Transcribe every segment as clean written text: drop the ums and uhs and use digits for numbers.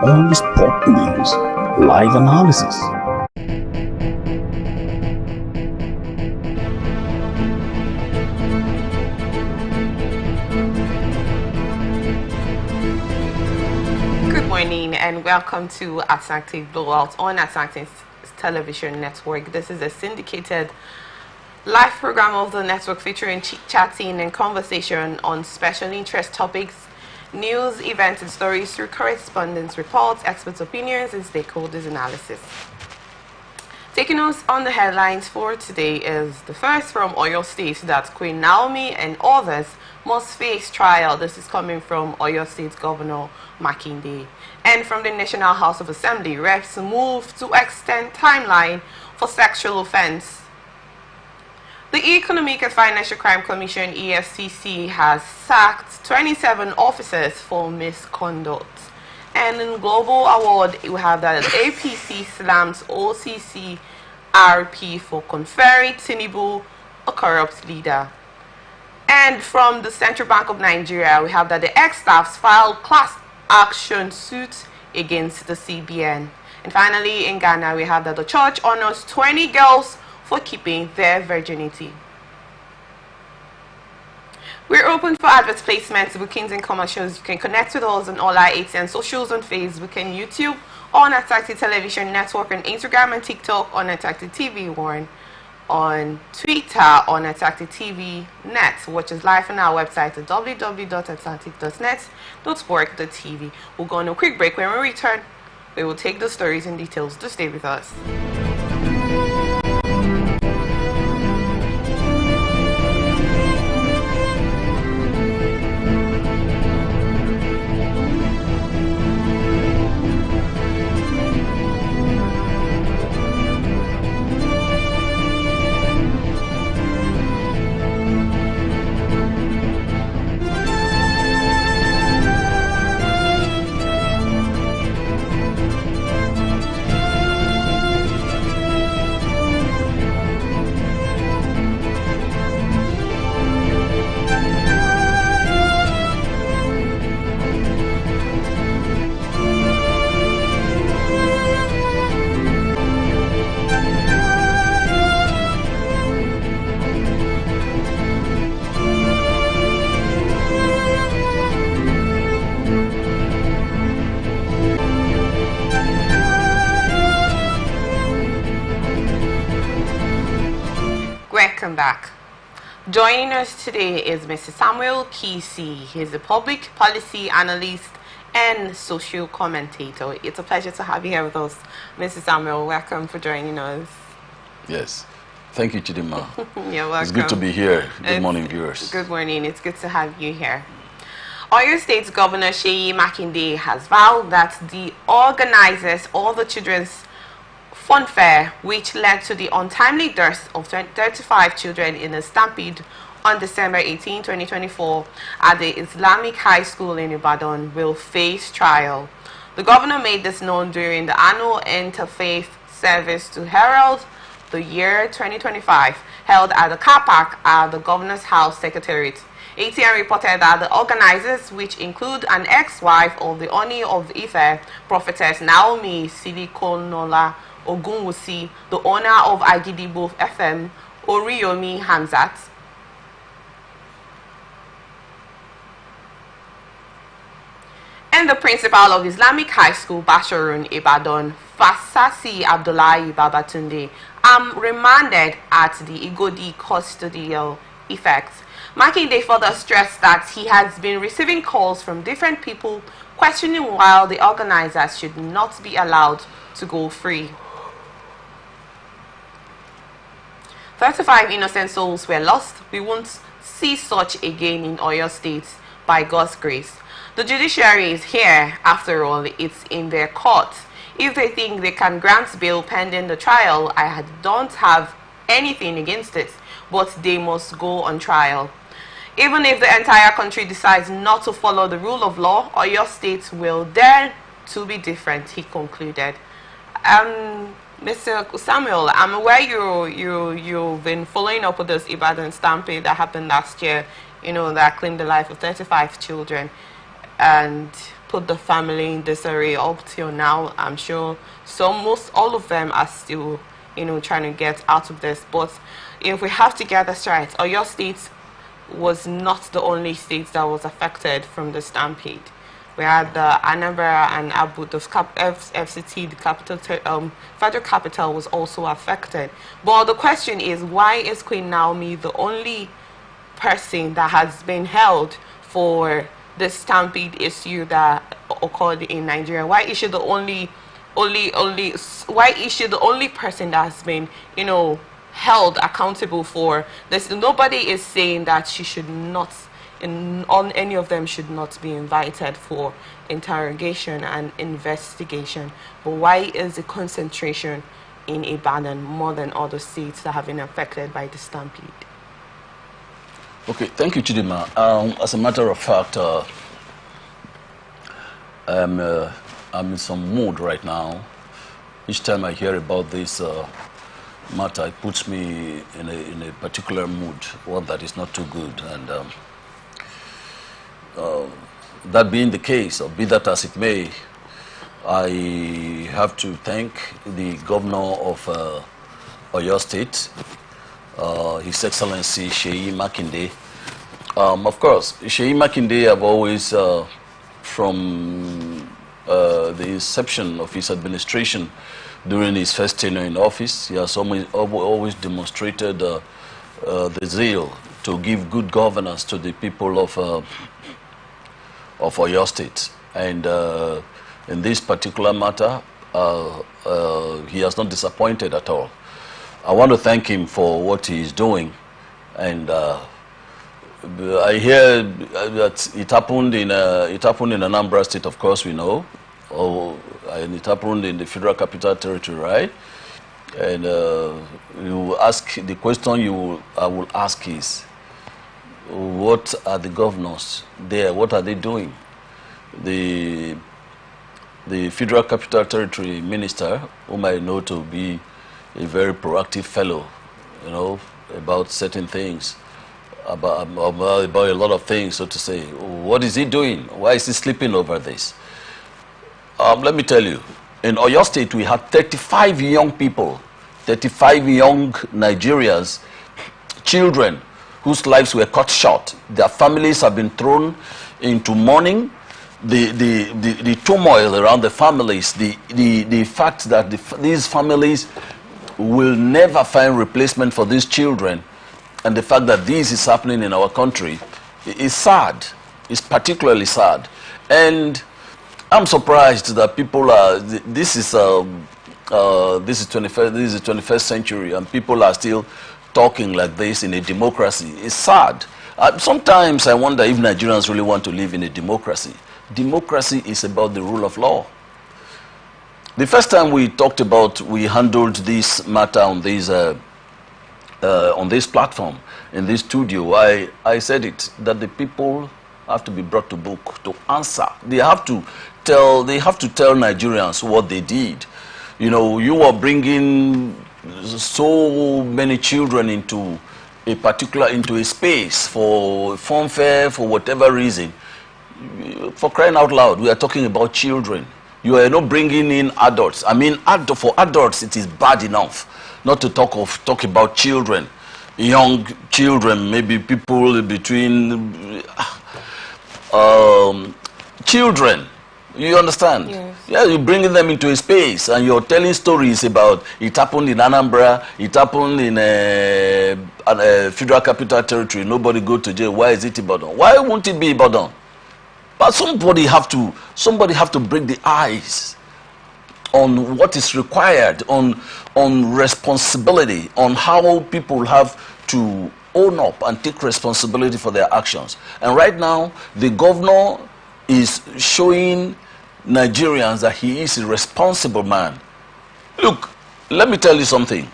on the sport news, live analysis. Good morning and welcome to Attractive Blowout on Attractive Television Network. This is a syndicated live program of the network featuring chatting and conversation on special interest topics, news, events, and stories through correspondence reports, experts' opinions, and stakeholders' analysis. Taking us on the headlines for today is the first from Oyo State that Queen Naomi and others must face trial. This is coming from Oyo State Governor Makinde. And from the National House of Assembly, reps move to extend timeline for sexual offense. The Economic and Financial Crime Commission, EFCC, has sacked 27 officers for misconduct. And in Global Award, we have that APC slams OCC-RP for conferring Tinubu a corrupt leader. And from the Central Bank of Nigeria, we have that the ex-staffs filed class action suits against the CBN. And finally, in Ghana, we have that the church honors 20 girls for keeping their virginity. We're open for advert placements, bookings, and commercials. You can connect with us on all our ATN socials on Facebook and YouTube, on Attractive Television Network, on Instagram and TikTok, on Attractive TV One, on Twitter, on Attractive TV Net, which is live on our website at www.attractive.net.work.tv. We'll go on a quick break. When we return, we will take the stories and details. Do stay with us. Welcome back. Joining us today is Mr. Samuel Kisi. He's a public policy analyst and social commentator. It's a pleasure to have you here with us, Mr. Samuel. Welcome for joining us. Yes. Thank you, Chidima. You're welcome. It's good to be here. Good morning, viewers. Good morning. It's good to have you here. Oyo State's Governor Seyi Makinde has vowed that the organizers of the children's fun fair, which led to the untimely deaths of 35 children in a stampede on December 18, 2024 at the Islamic High School in Ibadan, will face trial. The governor made this known during the annual interfaith service to herald the year 2025 held at the car park at the governor's house secretariat. ATN reported that the organizers, which include an ex-wife of the Oni of Ife, Prophetess Naomi Silikonola Ogunwusi, the owner of Agidigbo FM, Oriyomi Hamzat, and the principal of Islamic High School, Bashorun, Ibadan, Fasasi Abdullahi Babatunde, remanded at the Igodi custodial effects. Makinde further stressed that he has been receiving calls from different people questioning why the organizers should not be allowed to go free. 35 innocent souls were lost. We won't see such again in Oyo State by God's grace. The judiciary is here, after all, it's in their court. If they think they can grant bail pending the trial, I don't have anything against it, but they must go on trial. Even if the entire country decides not to follow the rule of law, Oyo State will dare to be different, he concluded. Mr. Samuel, I'm aware you've been following up with this Ibadan stampede that happened last year, that claimed the life of 35 children. And put the family in disarray up till now. I'm sure all of them are still, trying to get out of this. But if we have to get this right, Oyo State was not the only state that was affected from the stampede. We had the Anambra and Abu, the FCT, the capital, federal capital was also affected. But the question is, why is Queen Naomi the only person that has been held for the stampede issue that occurred in Nigeria? Why is she the only person that has been, held accountable for this? Nobody is saying that she should not, any of them should not be invited for interrogation and investigation. But why is the concentration in Ibadan more than other states that have been affected by the stampede? Okay, thank you, Chidima. As a matter of fact, I'm in some mood right now. Each time I hear about this matter, it puts me in a particular mood, one that is not too good. And that being the case, or be that as it may, I have to thank the governor of Oyo State, His Excellency Seyi Makinde. Of course, Seyi Makinde have always, from the inception of his administration during his first tenure in office, he has always demonstrated the zeal to give good governance to the people of Oyo State. And in this particular matter, he has not disappointed at all. I want to thank him for what he is doing. And I hear that it happened in Anambra State, of course we know, and it happened in the Federal Capital Territory, right? And you ask the question I will ask is, what are the governors there? What are they doing? The Federal Capital Territory Minister, whom I know to be a very proactive fellow, about certain things, about a lot of things, so to say. What is he doing? Why is he sleeping over this? Let me tell you, in Oyo State, we had 35 young people, 35 young Nigerians, children, whose lives were cut short. Their families have been thrown into mourning. The turmoil around the families, the fact that these families will never find replacement for these children, and the fact that this is happening in our country is sad. It's particularly sad. And I'm surprised that people are, this is the 21st century, and people are still talking like this in a democracy. It's sad. Sometimes I wonder if Nigerians really want to live in a democracy. Democracy is about the rule of law. The first time we handled this matter on this platform, in this studio, I said it, that the people have to be brought to book to answer. They have to tell Nigerians what they did. You are bringing so many children into a space for funfair, for whatever reason. For crying out loud, we are talking about children. You are not bringing in adults. I mean, for adults, it is bad enough not to talk about children, young children, maybe people between children. You understand? Yes. Yeah, you're bringing them into a space and you're telling stories about it happened in Anambra, it happened in a Federal Capital Territory, nobody go to jail. Why is it Ibadan? Why won't it be Ibadan? But somebody have to break the ice on what is required, on responsibility, on how people have to own up and take responsibility for their actions. And right now, the governor is showing Nigerians that he is a responsible man. Look, let me tell you something.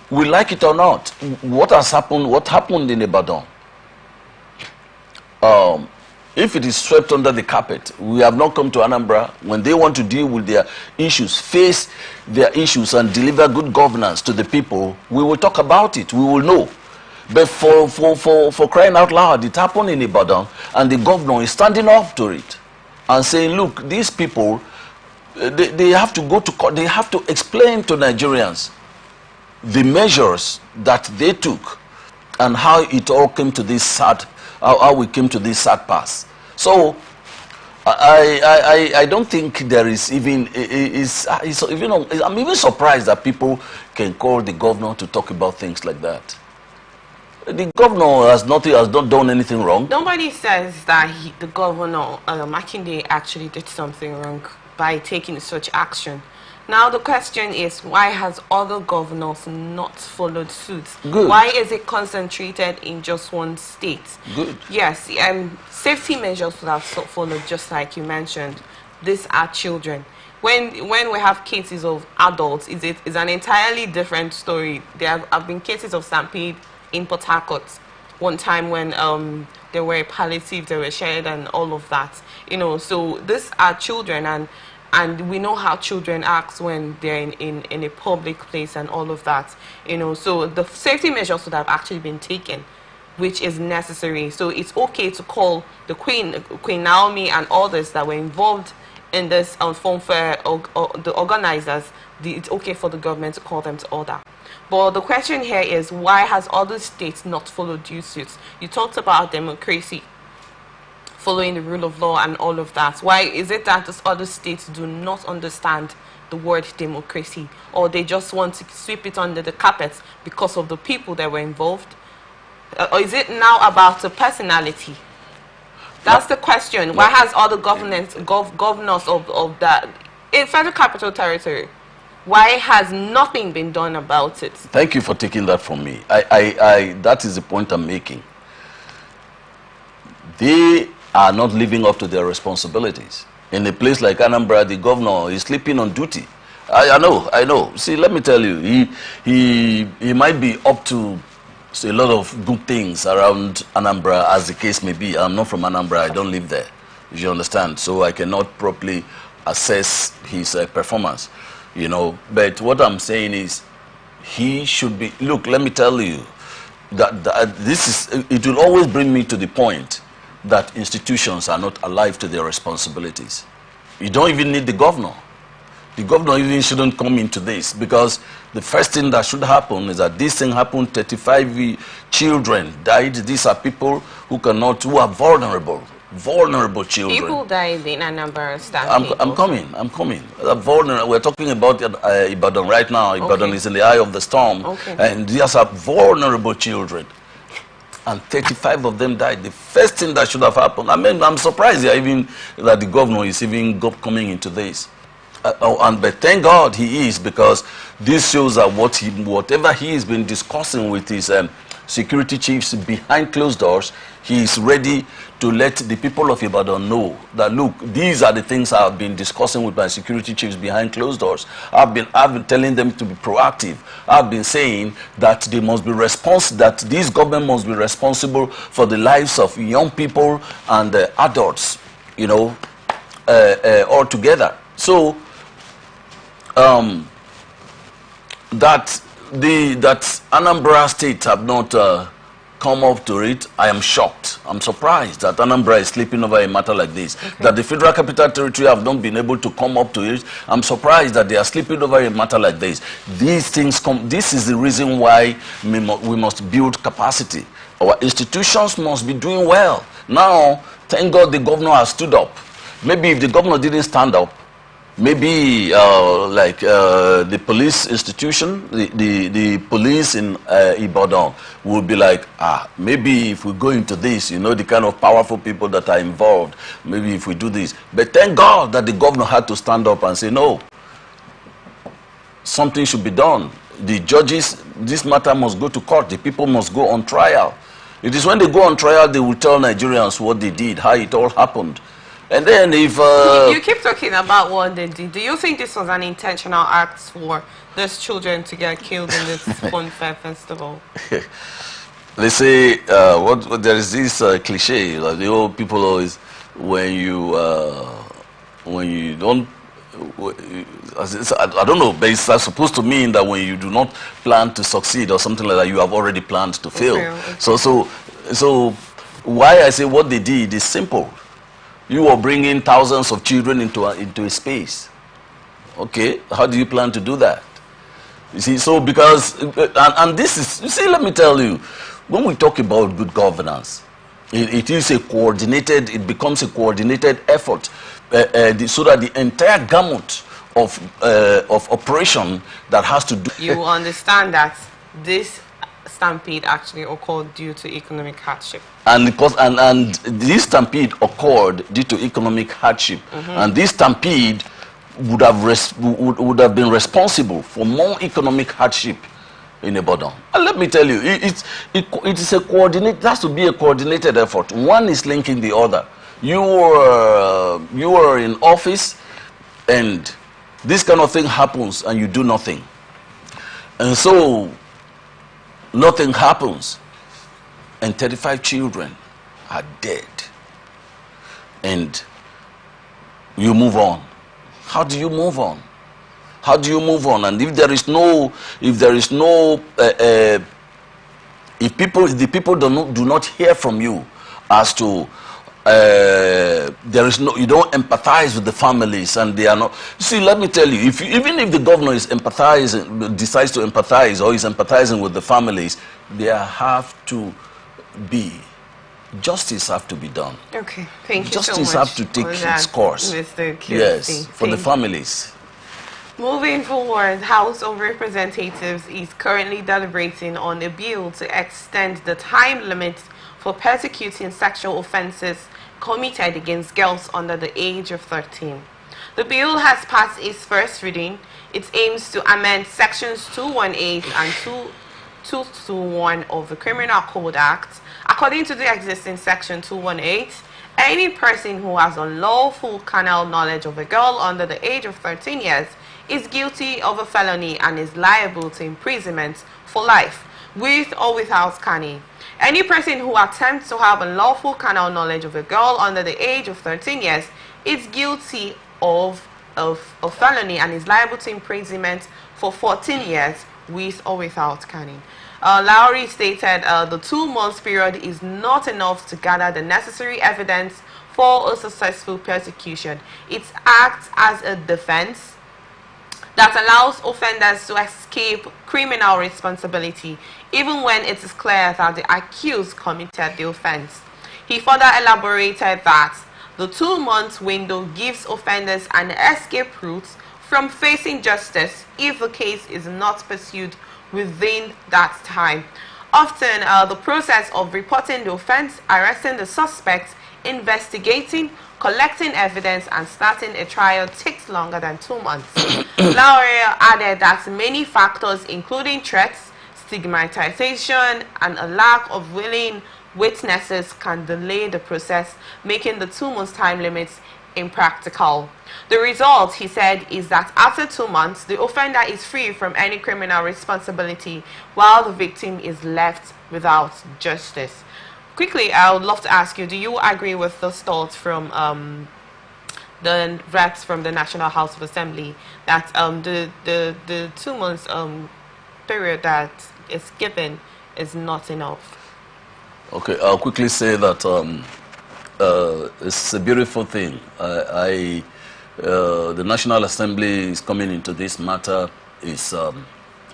We like it or not, what happened in Ibadan, if it is swept under the carpet, we have not come to Anambra. When they want to deal with their issues, face their issues and deliver good governance to the people, we will talk about it, we will know. But for crying out loud, it happened in Ibadan and the governor is standing up to it. and saying, look, these people, they have to go to court, they have to explain to Nigerians the measures that they took and how it all came to this sad, how we came to this sad pass. So I don't think there is even, I'm even surprised that people can call the governor to talk about things like that. The governor has not done anything wrong. Nobody says that the governor, Makinde, actually did something wrong by taking such action. Now the question is, why has other governors not followed suit? Good. Why is it concentrated in just one state? Good. Yes, safety measures would have followed, just like you mentioned. These are children. When we have cases of adults, it's an entirely different story. There have been cases of stampede in Port Harcourt one time when there were palliatives, they were shared and all of that. You know, so these are children, and we know how children act when they're in a public place and all of that. You know, so the safety measures would have actually been taken, which is necessary. So it's okay to call the Queen Naomi and others that were involved in this form fair, or the organizers. It's okay for the government to call them to order. But the question here is, why has other states not followed due suit? You talked about democracy, following the rule of law and all of that. Why is it that those other states do not understand the word democracy, or they just want to sweep it under the carpet because of the people that were involved? Or is it now about the personality? That's the question. Why has other governors of that in Federal Capital Territory, why has nothing been done about it? Thank you for taking that from me. That is the point I'm making. They are not living up to their responsibilities. In a place like Anambra, the governor is sleeping on duty. I know. See, let me tell you, he might be up to a lot of good things around Anambra, as the case may be. I'm not from Anambra, I don't live there. You understand? So I cannot properly assess his performance. You know, but what I'm saying is, he should be. Look, let me tell you that this is. It will always bring me to the point that institutions are not alive to their responsibilities. You don't even need the governor. The governor even shouldn't come into this, because the first thing that should happen is that this thing happened. 35 children died. These are people who are vulnerable children. People died in Anambra stampede. I'm coming. Vulnerable. We're talking about Ibadan right now. Ibadan is in the eye of the storm. Okay. And these are vulnerable children. And 35 of them died. The first thing that should have happened, I mean, I'm surprised that the governor is even coming into this. But thank God he is, because this shows that whatever he has been discussing with his security chiefs behind closed doors, he is ready to let the people of Ibadan know that, look, these are the things I've been discussing with my security chiefs behind closed doors. I've been telling them to be proactive. I've been saying that they must be that this government must be responsible for the lives of young people and adults, you know, all together. So that Anambra State have not come up to it, I am shocked. I'm surprised that Anambra is sleeping over a matter like this. Okay. That the Federal Capital Territory have not been able to come up to it. I'm surprised that they are sleeping over a matter like this. These things this is the reason why we must build capacity. Our institutions must be doing well. Now, thank God the governor has stood up. Maybe if the governor didn't stand up, maybe the police institution, the police in Ibadan would be like, maybe if we go into this, you know, the kind of powerful people that are involved, maybe if we do this. But thank God that the governor had to stand up and say, no, something should be done. The judges, this matter must go to court. The people must go on trial. It is when they go on trial, they will tell Nigerians what they did, how it all happened. And then if... you keep talking about what they did. Do you think this was an intentional act for those children to get killed in this fun fair festival? They say, there is this cliche, like the old people always, when you don't... I don't know, but it's supposed to mean that when you do not plan to succeed or something like that, you have already planned to fail. Okay. So why I say what they did is simple. You are bringing thousands of children into a space. Okay, how do you plan to do that? You see, so because, and this is, you see, let me tell you, when we talk about good governance, it is a coordinated, it becomes a coordinated effort so that the entire gamut of operation that has to do. You understand that this stampede actually occurred due to economic hardship. And because and this stampede occurred due to economic hardship, and this stampede would have been responsible for more economic hardship in Ibadan. And let me tell you, it is a coordinate. It has to be a coordinated effort. One is linking the other. You are in office, and this kind of thing happens, and you do nothing, and so nothing happens, and 35 children are dead, and you move on. How do you move on? How do you move on? And if the people do not hear from you as to you don't empathize with the families, and they are not. See, let me tell you, even if the governor is decides to empathize or is empathizing with the families, there have to be justice have to be done. Okay, thank you so much. Justice have to take its course. Mr. Yes, for the families. Moving forward, House of Representatives is currently deliberating on a bill to extend the time limit for persecuting sexual offences committed against girls under the age of 13. The bill has passed its first reading. It aims to amend sections 218 and 221 of the Criminal Code Act. According to the existing section 218, any person who has unlawful carnal knowledge of a girl under the age of 13 years is guilty of a felony and is liable to imprisonment for life, with or without caning. Any person who attempts to have unlawful carnal knowledge of a girl under the age of 13 years is guilty of a felony and is liable to imprisonment for 14 years, with or without caning. Lowry stated the 2 months period is not enough to gather the necessary evidence for a successful persecution. It acts as a defense that allows offenders to escape criminal responsibility even when it is clear that the accused committed the offense. He further elaborated that the 2 months window gives offenders an escape route from facing justice if the case is not pursued within that time. Often, the process of reporting the offense, arresting the suspect, investigating, collecting evidence, and starting a trial takes longer than 2 months. Lowry added that many factors, including threats, stigmatization, and a lack of willing witnesses, can delay the process, making the 2 months time limits impractical. The result, he said, is that after 2 months, the offender is free from any criminal responsibility while the victim is left without justice. Quickly, I would love to ask you, do you agree with those thoughts from the reps from the National House of Assembly that the 2 months period that is given is not enough? Okay, I'll quickly say that it's a beautiful thing. The National Assembly is coming into this matter. Is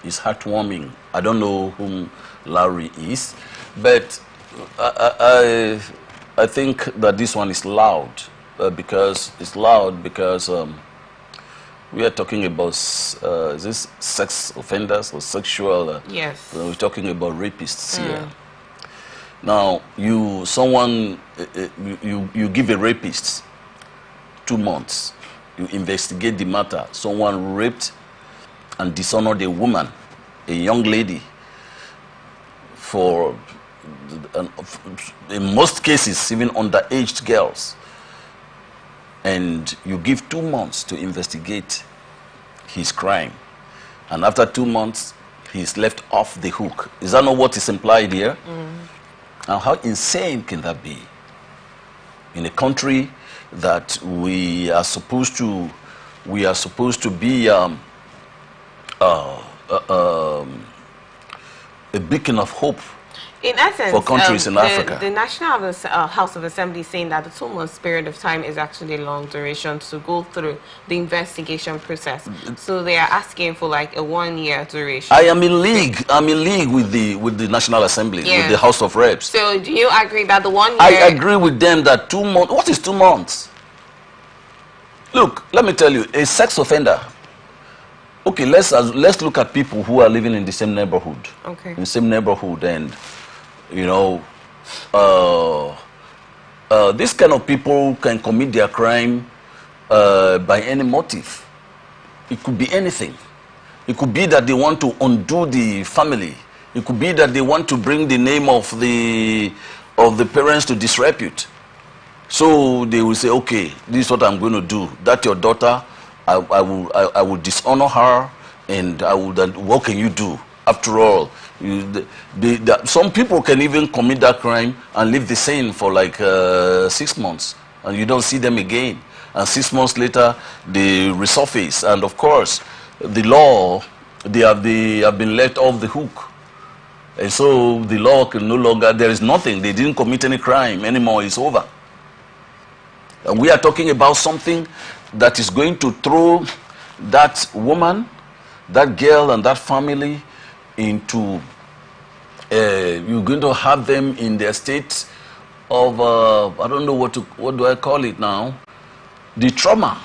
heartwarming. I don't know whom Larry is, but I think that this one is loud because we are talking about is this sex offenders or sexual? Yes. We're talking about rapists here. Now, you give a rapist 2 months. You investigate the matter. Someone raped and dishonored a woman, a young lady, for, in most cases, even underage girls. And you give 2 months to investigate his crime. And after 2 months, he's left off the hook. Is that not what is implied here? Now, how insane can that be? In a country that we are supposed to be a beacon of hope In essence, for countries in Africa. The National House of Assembly is saying that the 2 months period of time is actually a long duration to go through the investigation process. So they are asking for like a 1-year duration. I am in league. I'm in league with the National Assembly, with the House of Reps. So do you agree that the 1 year? I agree with them that 2 months. What is 2 months? Look, let me tell you, a sex offender. Okay, let's look at people who are living in the same neighborhood. Okay. In the same neighborhood, and you know, this kind of people can commit their crime by any motive. It could be anything. It could be that they want to undo the family. It could be that they want to bring the name of the parents to disrepute. So they will say, okay, this is what I'm going to do. That's your daughter. I will dishonor her, and I will. What can you do? After all, some people can even commit that crime and leave the scene for like 6 months, and you don't see them again. And 6 months later, they resurface, and of course, the law, they have been let off the hook, and so the law can no longer. There is nothing. They didn't commit any crime anymore. It's over. And we are talking about something that is going to throw that woman, that girl, and that family into, you're going to have them in their state of, I don't know what do I call it now, the trauma.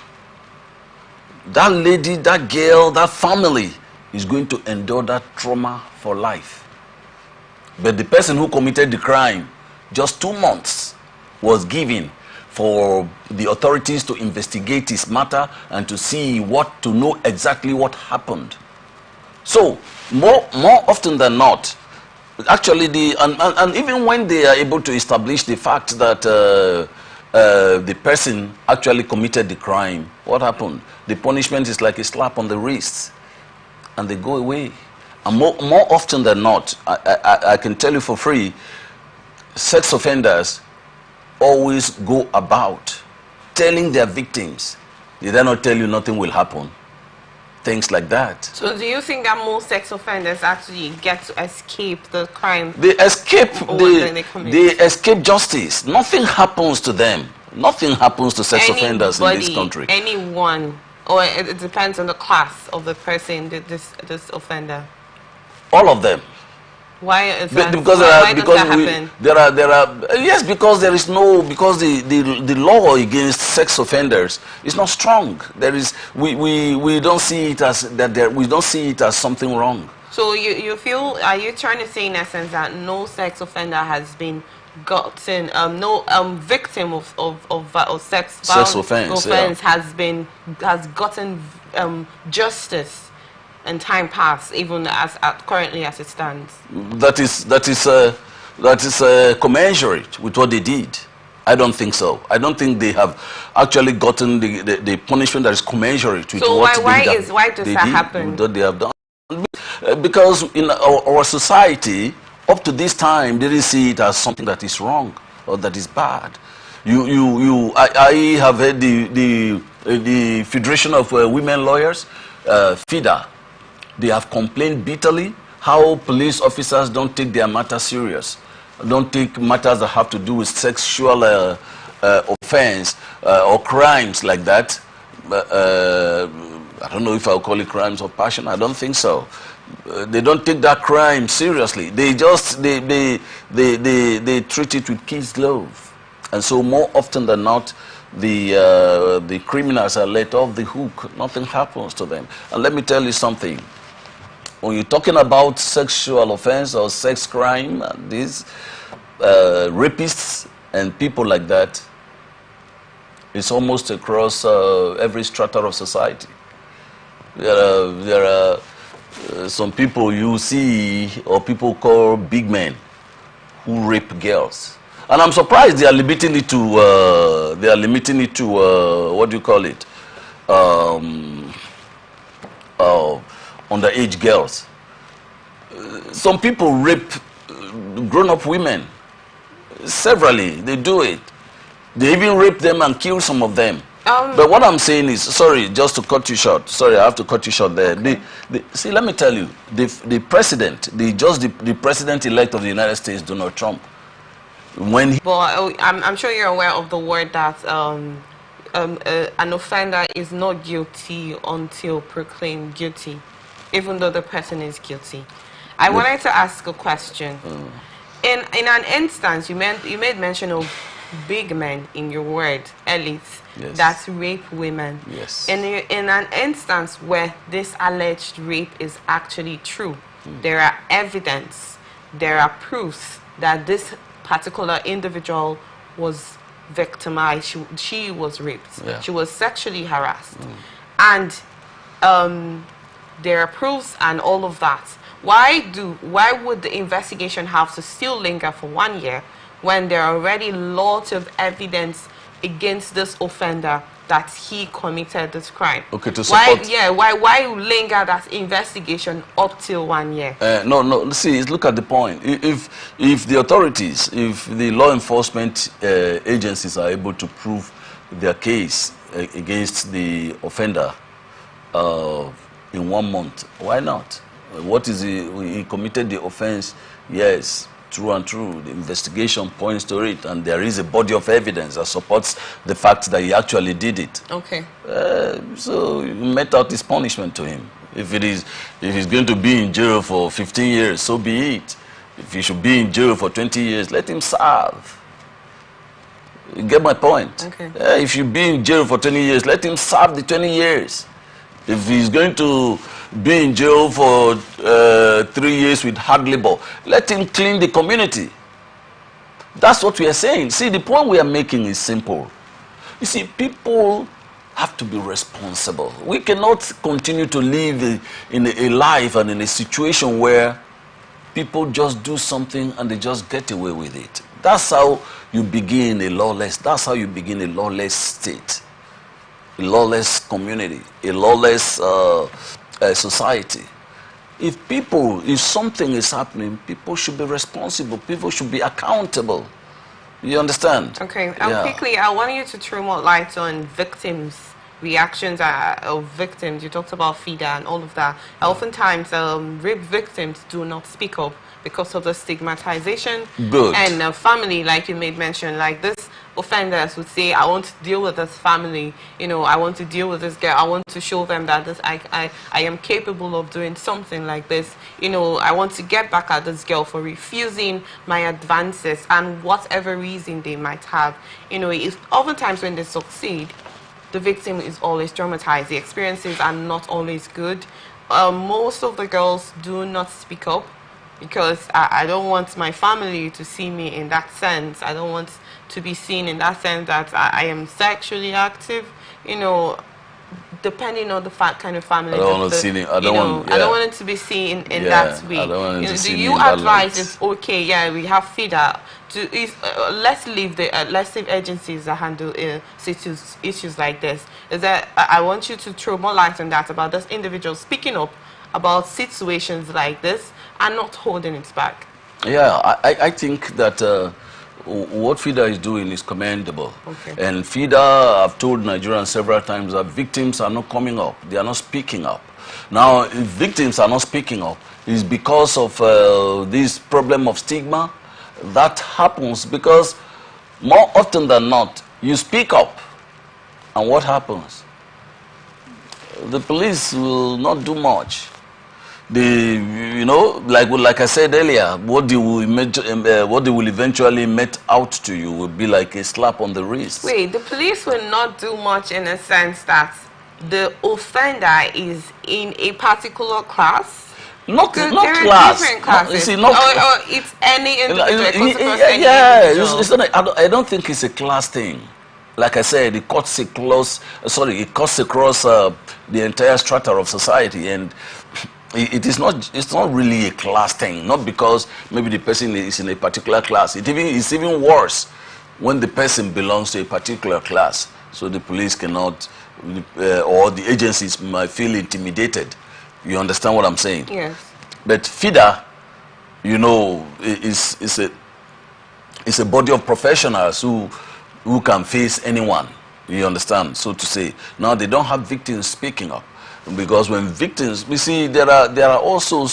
That lady, that girl, that family is going to endure that trauma for life. But the person who committed the crime, just 2 months was given for the authorities to investigate this matter and to see to know exactly what happened. So more often than not, actually and even when they are able to establish the fact that the person actually committed the crime, what happened? The punishment is like a slap on the wrist, and they go away. And more often than not, I can tell you for free, sex offenders always go about telling their victims, did I not tell you nothing will happen? Things like that. So do you think that most sex offenders actually get to escape the crime? They escape they escape justice. Nothing happens to them. Nothing happens to sex offenders in this country. Anyone, or it depends on the class of the person, this offender? All of them. Why is that? Because why does that happen? Yes, because there is no, because the law against sex offenders is not strong. There is, we don't see it as that, we don't see it as something wrong. So you feel, are you trying to say in essence that no sex offender has been gotten, no victim of sex offense has gotten with time past, even as currently as it stands? That is commensurate with what they did. I don't think so. I don't think they have actually gotten the punishment that is commensurate with what why does that happen? What they have done. Because in our society, up to this time, they didn't see it as something that is wrong or that is bad. I have heard the Federation of Women Lawyers, FIDA. They have complained bitterly how police officers don't take their matters serious, don't take matters that have to do with sexual offense or crimes like that. I don't know if I'll call it crimes of passion. I don't think so. They don't take that crime seriously. They just they treat it with kid's glove, and so more often than not, the criminals are let off the hook. Nothing happens to them. And let me tell you something. When you're talking about sexual offense or sex crime, and these rapists and people like that, it's almost across every strata of society. There are some people you see, or people call big men, who rape girls, and I'm surprised they are limiting it to what do you call it? Underage girls. Some people rape grown-up women severally. They do it. They even rape them and kill some of them. But what I'm saying is, sorry, just to cut you short. Sorry, I have to cut you short there. Okay. See, let me tell you, the president, the president-elect of the United States, Donald Trump, when he... But I'm sure you're aware of the word that an offender is not guilty until proclaimed guilty, even though the person is guilty. I wanted to ask a question. In an instance, you made mention of big men in your word, elites, that rape women. Yes. In an instance where this alleged rape is actually true, there are evidence, there are proofs that this particular individual was victimized. She was raped. Yeah. She was sexually harassed, and there are proofs and all of that. Why would the investigation have to still linger for 1 year when there are already lots of evidence against this offender that he committed this crime? Okay, to support... Why linger that investigation up till 1 year? No, see, look at the point. If the authorities, if the law enforcement agencies are able to prove their case against the offender in 1 month, why not? What is he committed the offense? Yes, true and true. The investigation points to it, and there is a body of evidence that supports the fact that he actually did it. Okay. So you met out his punishment to him. If he's going to be in jail for 15 years, so be it. If he should be in jail for 20 years, let him serve. You get my point? Okay. If you be in jail for 20 years, let him serve the 20 years. If he's going to be in jail for 3 years with hard labor, let him clean the community. That's what we are saying. See, the point we are making is simple. You see, people have to be responsible. We cannot continue to live in a life and in a situation where people just do something and they just get away with it. That's how you begin a lawless, that's how you begin a lawless state, a lawless community, a lawless society. If something is happening, people should be responsible. People should be accountable. You understand? Okay. Quickly, I want you to throw more light on victims' reactions of victims. You talked about FIDA and all of that. Oftentimes, rape victims do not speak up because of the stigmatization. Good. And family, like you made mention, like this offenders would say, I want to deal with this family, you know, I want to deal with this girl, I want to show them that I am capable of doing something like this, you know, I want to get back at this girl for refusing my advances and whatever reason they might have. You know, oftentimes when they succeed, the victim is always traumatized. The experiences are not always good. Most of the girls do not speak up because I don't want my family to see me in that sense. I don't want to be seen in that sense that I am sexually active, you know, depending on the kind of family. I don't want it to be seen in that way. Do you advise it's okay? Yeah, we have FIDA. Let's leave agencies that handle issues like this. I want you to throw more light on that, about this individual speaking up about situations like this and not holding it back. Yeah, I think that what FIDA is doing is commendable. Okay. And FIDA, I've told Nigerians several times that victims are not coming up. They are not speaking up. Now, if victims are not speaking up, it's because of this problem of stigma. That happens because more often than not, you speak up. And what happens? The police will not do much. You know, like I said earlier, what they will eventually met out to you will be like a slap on the wrist. Wait, the police will not do much in a sense that the offender is in a particular class? Not there class. Different classes. Or it's any individual. I don't think it's a class thing. Like I said, it cuts across the entire strata of society, and it's not really a class thing. Not because maybe the person is in a particular class. It's even worse when the person belongs to a particular class. So the police cannot, or the agencies might feel intimidated. You understand what I'm saying? Yes. But FIDA, you know, is a body of professionals who can face anyone. You understand? So to say, now they don't have victims speaking up, because when victims, we see there are also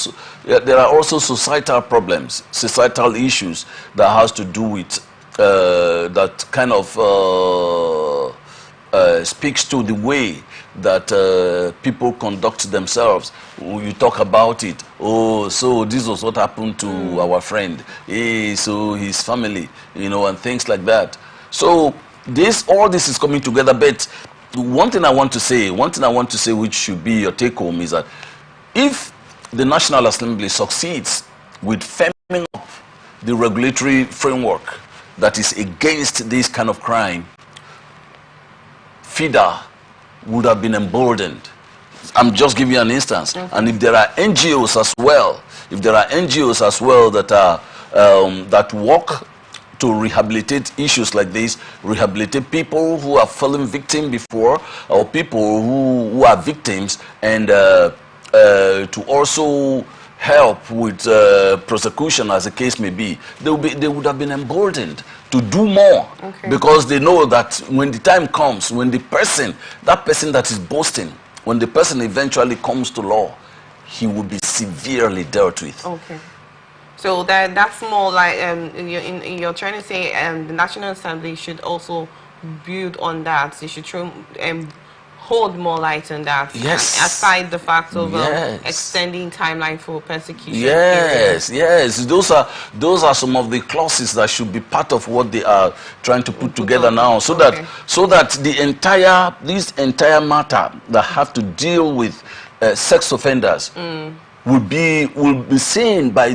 societal problems, societal issues that has to do with that kind of speaks to the way that people conduct themselves. You talk about it. Oh, so this was what happened to our friend. Hey, so his family, you know, and things like that. So all this is coming together. But one thing I want to say, which should be your take home, is that if the National Assembly succeeds with firming up the regulatory framework that is against this kind of crime, FIDA would have been emboldened. I'm just giving you an instance. Okay. And if there are NGOs as well, that are that work to rehabilitate issues like this, rehabilitate people who have fallen victim before, or people who are victims, and to also help with prosecution, as the case may be, they would have been emboldened to do more. Okay. Because they know that when the time comes, when that person that is boasting, when the person eventually comes to law, he will be severely dealt with. Okay. So that's more like you're trying to say the National Assembly should also build on that. They should hold more light on that. Yes. Aside the fact of extending timeline for persecution. Yes, yes. Those are some of the clauses that should be part of what they are trying to put together now, so that this entire matter that have to deal with sex offenders will be seen by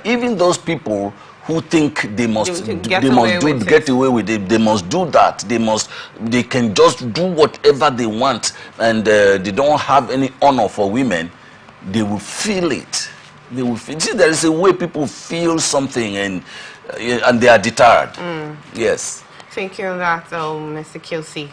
even those people who think they must get away with it. They must do that. They can just do whatever they want, and they don't have any honor for women. They will feel it. They will feel. See, there is a way people feel something, and they are deterred. Yes. Thank you for that, Mr. Kilsey.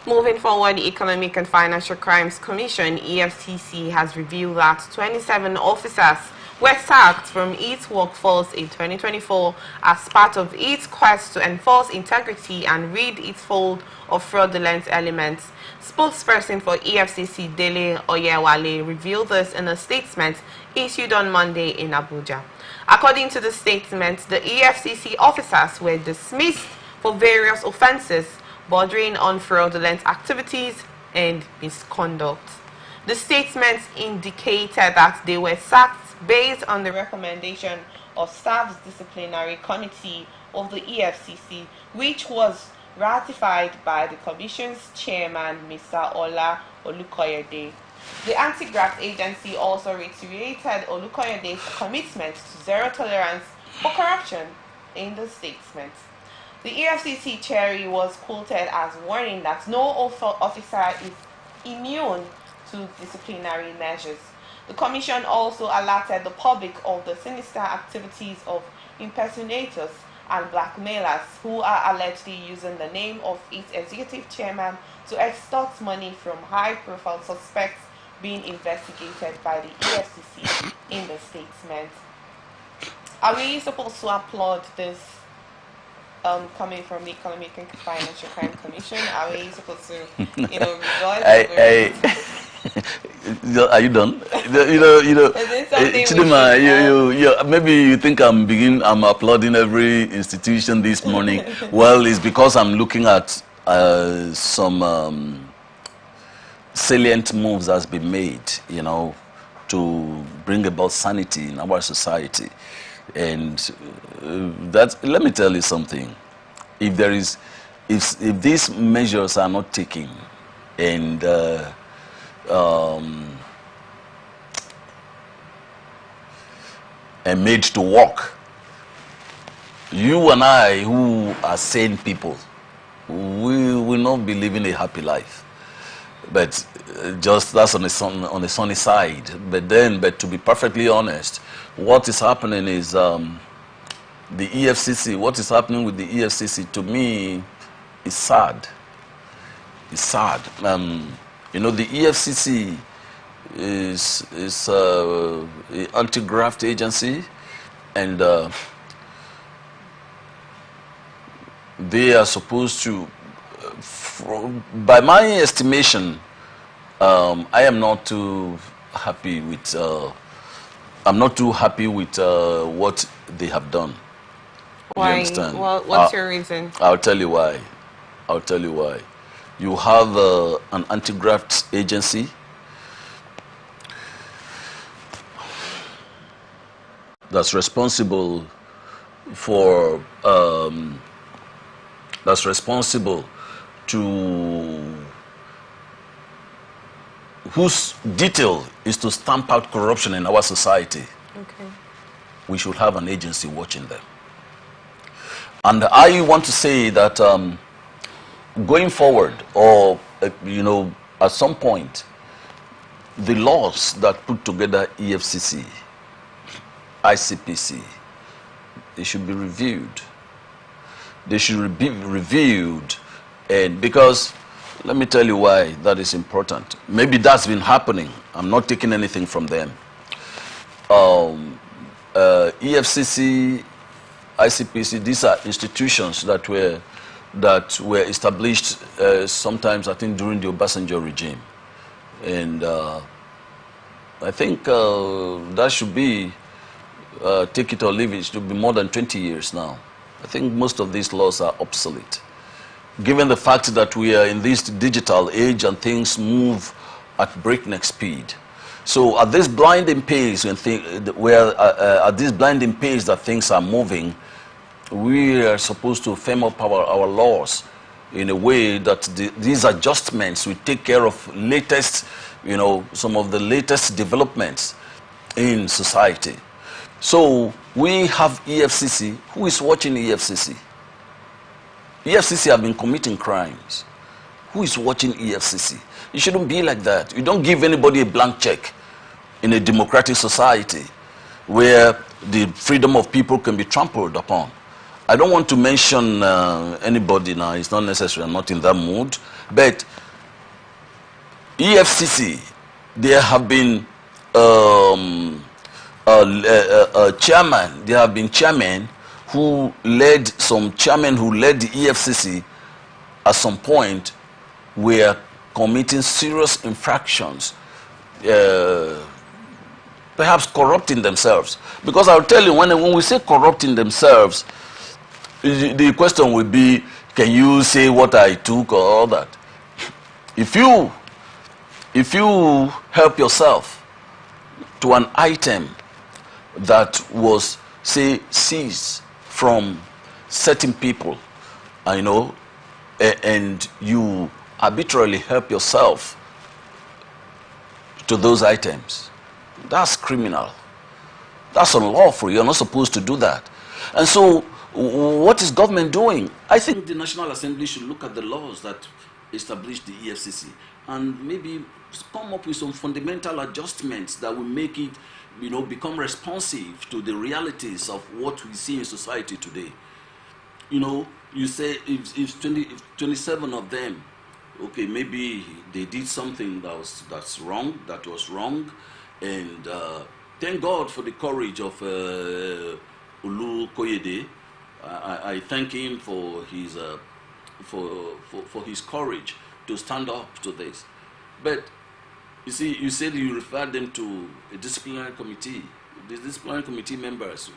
Moving forward, the Economic and Financial Crimes Commission, EFCC, has revealed that 27 officers were sacked from its workforce in 2024 as part of its quest to enforce integrity and rid its fold of fraudulent elements. Spokesperson for EFCC, Dele Oyewale, revealed this in a statement issued on Monday in Abuja. According to the statement, the EFCC officers were dismissed for various offenses bordering on fraudulent activities and misconduct. The statement indicated that they were sacked based on the recommendation of Staff's Disciplinary Committee of the EFCC, which was ratified by the Commission's chairman, Mr. Ola Olukoyede. The anti-graft agency also reiterated Olukoyede's commitment to zero tolerance for corruption in the statement. The EFCC chairman was quoted as warning that no officer is immune to disciplinary measures. The Commission also alerted the public of the sinister activities of impersonators and blackmailers who are allegedly using the name of its executive chairman to extort money from high-profile suspects being investigated by the EFCC in the statement. Are we supposed to applaud this coming from the Economic and Financial Crime Commission? Are we supposed to, rejoice? Are you done? Chidima, maybe you think I'm applauding every institution this morning. Well, it's because I'm looking at some salient moves that's been made, to bring about sanity in our society. And let me tell you something. If these measures are not taken and made to work, you and I, who are sane people, we will not be living a happy life. But just that's on the sunny side. But to be perfectly honest, what is happening is the EFCC. What is happening with the EFCC, to me, is sad. It's sad. The EFCC is an anti-graft agency, and they are supposed to by my estimation, I am not too happy with. I'm not too happy with what they have done. Why? You understand? Well, what's your reason? I'll tell you why. I'll tell you why. You have an anti-graft agency that's responsible for to whose detail is to stamp out corruption in our society. Okay. We should have an agency watching them. And I want to say that going forward, or at some point, the laws that put together EFCC, ICPC, they should be reviewed. They should be reviewed, and because let me tell you why that is important. Maybe that's been happening. I'm not taking anything from them. EFCC, ICPC, these are institutions that were established sometimes, I think, during the Obasanjo regime. And I think that should be, take it or leave it, should be more than 20 years now. I think most of these laws are obsolete. Given the fact that we are in this digital age and things move at breakneck speed. So at this blinding pace, at this blinding pace that things are moving, we are supposed to firm up our laws in a way that these adjustments will take care of latest, some of the latest developments in society. So we have EFCC. Who is watching EFCC? EFCC have been committing crimes. Who is watching EFCC? It shouldn't be like that. You don't give anybody a blank check in a democratic society where the freedom of people can be trampled upon. I don't want to mention anybody now. It's not necessary. I'm not in that mood. But EFCC, there have been chairman. There have been chairmen who led the EFCC at some point were committing serious infractions, perhaps corrupting themselves. Because I'll tell you, when we say corrupting themselves, the question will be, can you say what I took or all that? If you help yourself to an item that was, say, seized from certain people, and you arbitrarily help yourself to those items, that's criminal. That's unlawful. You're not supposed to do that. And so, what is government doing? I think the National Assembly should look at the laws that establish the EFCC and maybe come up with some fundamental adjustments that will make it, become responsive to the realities of what we see in society today. You say if 27 of them, okay, maybe they did something that was wrong, and thank God for the courage of Olu Koyede. I thank him for his courage to stand up to this. But you see, you said you referred them to a disciplinary committee. The disciplinary committee members,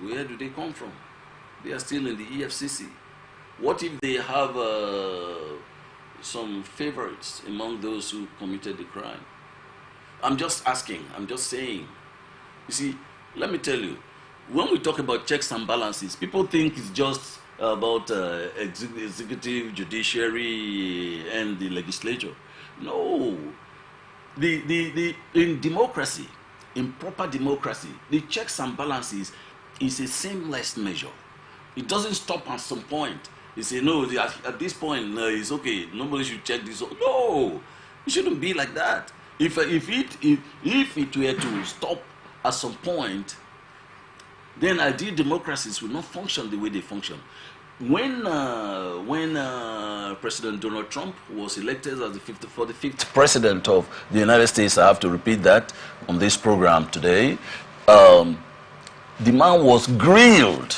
where do they come from? They are still in the EFCC. What if they have some favorites among those who committed the crime? I'm just asking, I'm just saying. You see, let me tell you, when we talk about checks and balances, people think it's just about executive, judiciary, and the legislature. No. In democracy, in proper democracy, the checks and balances is a seamless measure. It doesn't stop at some point. You say, no, at this point, it's okay, nobody should check this. No, it shouldn't be like that. If it were to stop at some point, then ideal democracies will not function the way they function. When President Donald Trump was elected as the 45th president of the United States, I have to repeat that on this program today, the man was grilled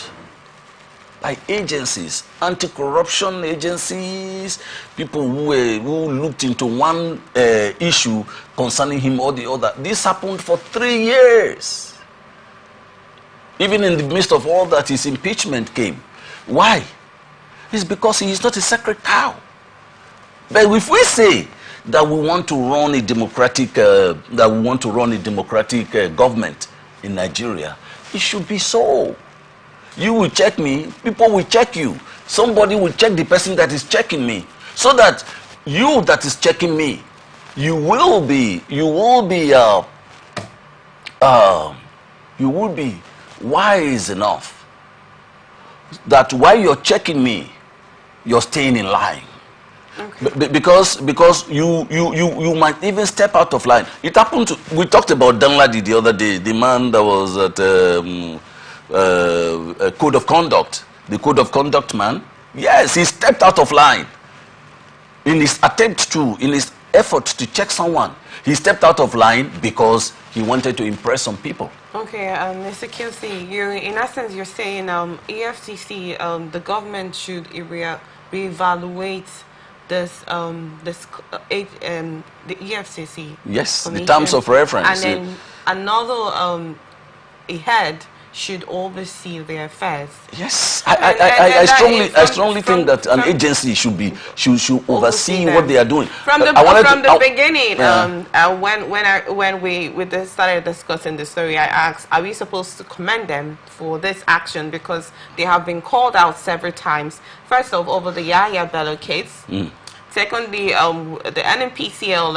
by agencies, anti-corruption agencies, people who looked into one issue concerning him or the other. This happened for 3 years. Even in the midst of all that, his impeachment came. Why? It's because he is not a sacred cow. But if we say that we want to run a democratic, government in Nigeria, it should be so. You will check me, people will check you. Somebody will check the person that is checking me, so that you that is checking me, you will be wise enough that while you're checking me, you're staying in line. Okay. Because you might even step out of line. It happened to, we talked about Danladi the other day, the man that was at a code of conduct, the code of conduct man. Yes, he stepped out of line in his effort to check someone. He stepped out of line because he wanted to impress some people. Okay, Mr. QC, in essence, you're saying EFCC, the government should reevaluate the EFCC. Yes, commission, the terms of reference. And then another head should oversee their affairs. Yes, I strongly think that an agency should oversee what they are doing. From the beginning, when we started discussing the story, I asked, are we supposed to commend them for this action, because they have been called out several times. First off, over the Yahya Bello case. Secondly, the NNPCL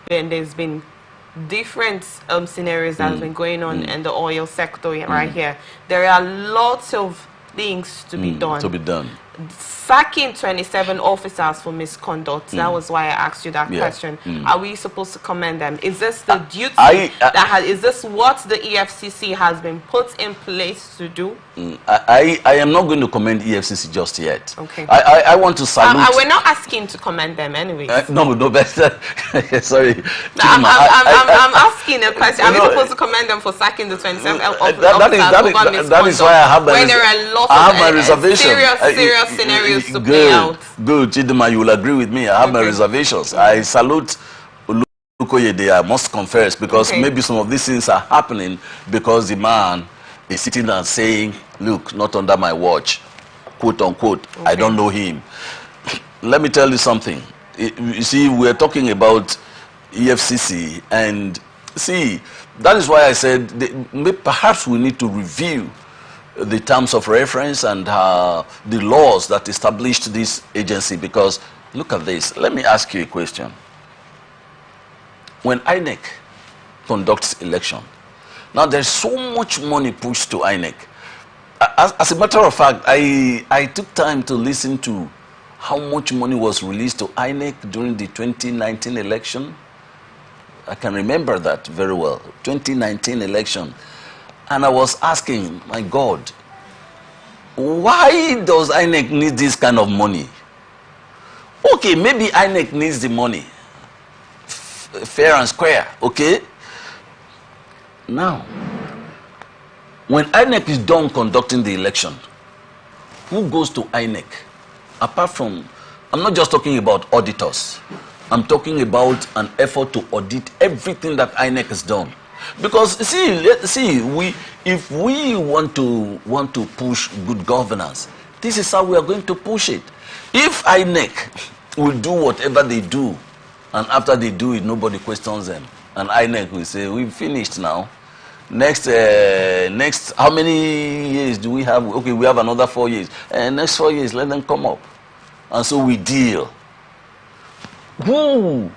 there's been different scenarios that have been going on in the oil sector right here. There are lots of things to be done. Sacking 27 officers for misconduct. That was why I asked you that question. Are we supposed to commend them? Is this the duty is this what the EFCC has been put in place to do? I am not going to commend EFCC just yet. Okay. I want to salute. We're not asking to commend them anyway. No, better. Sorry. I'm asking a question. Are we supposed to commend them for sacking the 27 officers? That is why I have my reservations. Serious scenarios to play out. Good, Chidima, you will agree with me. I have my reservations. I salute Olukoyede, I must confess, because maybe some of these things are happening because the man is sitting and saying, look, not under my watch, quote unquote. I don't know him. Let me tell you something. You see, we're talking about EFCC, and see, that is why I said perhaps we need to review the terms of reference and the laws that established this agency, because look at this. Let me ask you a question. When INEC conducts election, now there's so much money pushed to INEC. As a matter of fact, I took time to listen to how much money was released to INEC during the 2019 election. I can remember that very well, 2019 election. And I was asking, my God, why does INEC need this kind of money? Okay, maybe INEC needs the money, fair and square, okay? Now, when INEC is done conducting the election, who goes to INEC? Apart from, I'm not just talking about auditors. I'm talking about an effort to audit everything that INEC has done. Because if we want to push good governance, this is how we are going to push it. If INEC will do whatever they do, and after they do it, nobody questions them, and INEC will say, we've finished now. Next, how many years do we have? Okay, we have another 4 years. Next 4 years, let them come up, and so we deal. Who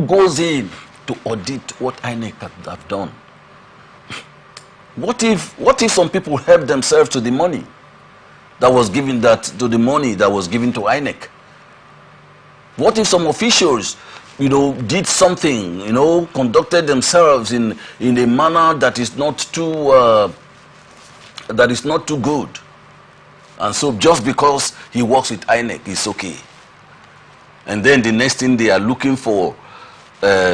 goes in to audit what INEC have done? What if some people help themselves to the money that was given to INEC? What if some officials, did something, conducted themselves in a manner that is not too good, and so just because he works with INEC, it's okay? And then the next thing, they are looking for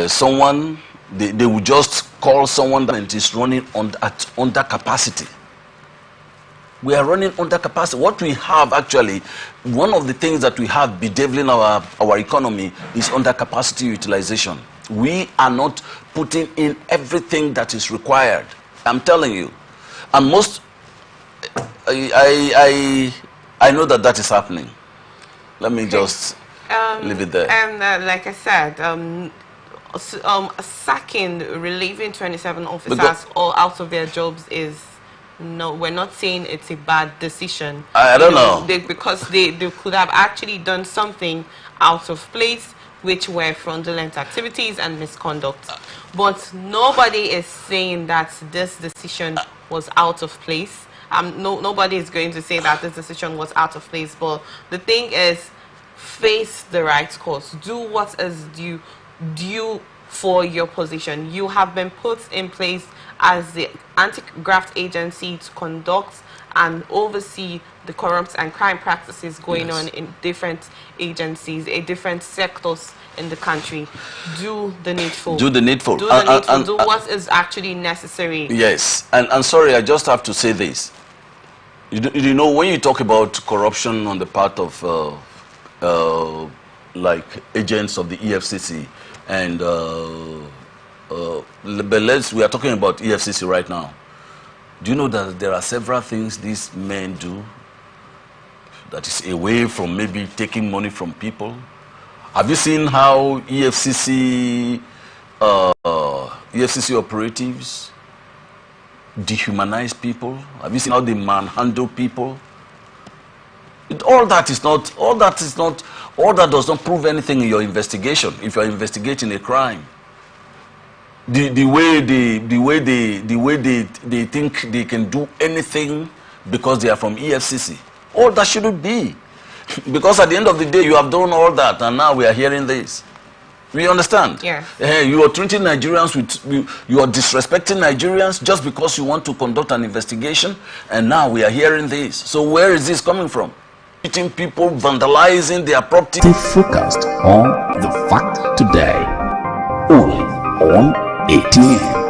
someone. They will just call someone that is running under capacity. We are running under capacity. What we have actually, one of the things that we have bedeviling our economy is under capacity utilization. We are not putting in everything that is required. I'm telling you. And most, I know that is happening. Let me just leave it there. And like I said, sacking, relieving 27 officers all out of their jobs is, no, we're not saying it's a bad decision. I don't know. Because they could have actually done something out of place, which were fraudulent activities and misconduct. But nobody is saying that this decision was out of place. Nobody is going to say that this decision was out of place. But the thing is, face the right course. Do what is due for your position. You have been put in place as the anti-graft agency to conduct and oversee the corrupt and crime practices going on in different agencies, in different sectors in the country. Do the needful. Do the needful. Do the needful. Do what is actually necessary. Yes. And sorry, I just have to say this. You know, when you talk about corruption on the part of like agents of the EFCC and but we are talking about EFCC right now. Do you know that there are several things these men do that is away from maybe taking money from people? Have you seen how EFCC operatives dehumanize people? Have you seen how they manhandle people? All that does not prove anything in your investigation if you are investigating a crime. The way they think they can do anything because they are from EFCC. All that shouldn't be. Because at the end of the day, you have done all that, and now we are hearing this. We understand? Yeah. You are treating Nigerians you are disrespecting Nigerians just because you want to conduct an investigation, and now we are hearing this. So where is this coming from? Treating people, vandalizing their property. Stay focused on the fact today. Only on ATN.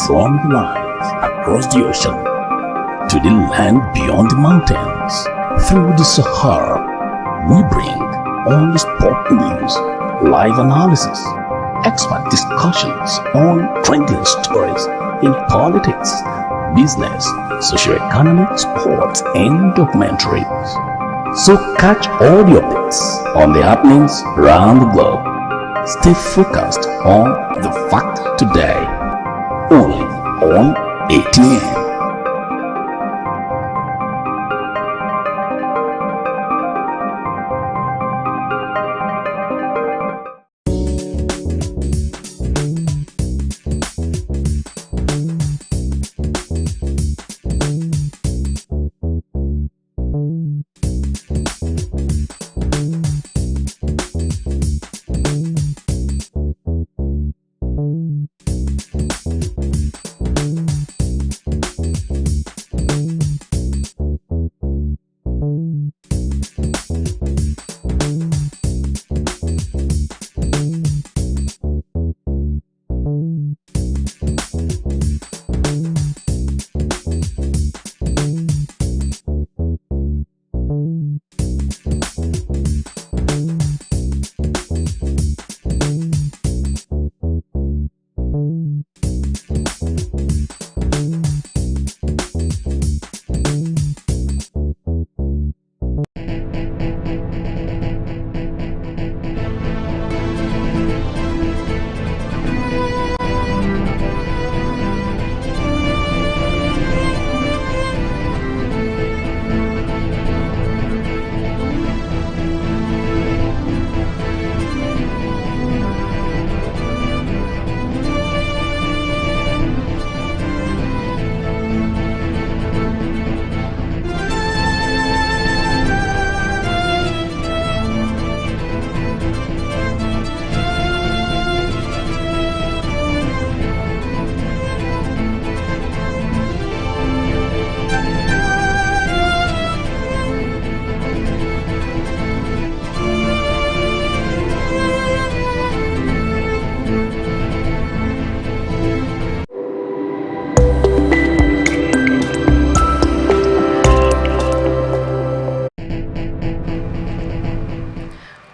From the lines across the ocean to the land beyond the mountains, through the Sahara, we bring all the sport news, live analysis, expert discussions on trending stories in politics, business, socio-economic, sports, and documentaries. So catch all the updates on the happenings around the globe. Stay focused on the fact today, only on ATN.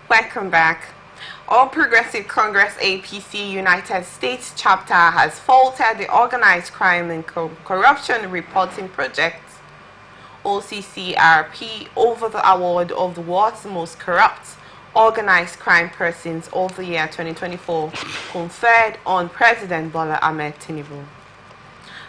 Welcome back. All Progressive Congress APC United States chapter has faulted the Organized Crime and Corruption Reporting Project OCCRP over the award of the world's most corrupt organized crime persons of the year 2024 conferred on President Bola Ahmed Tinubu.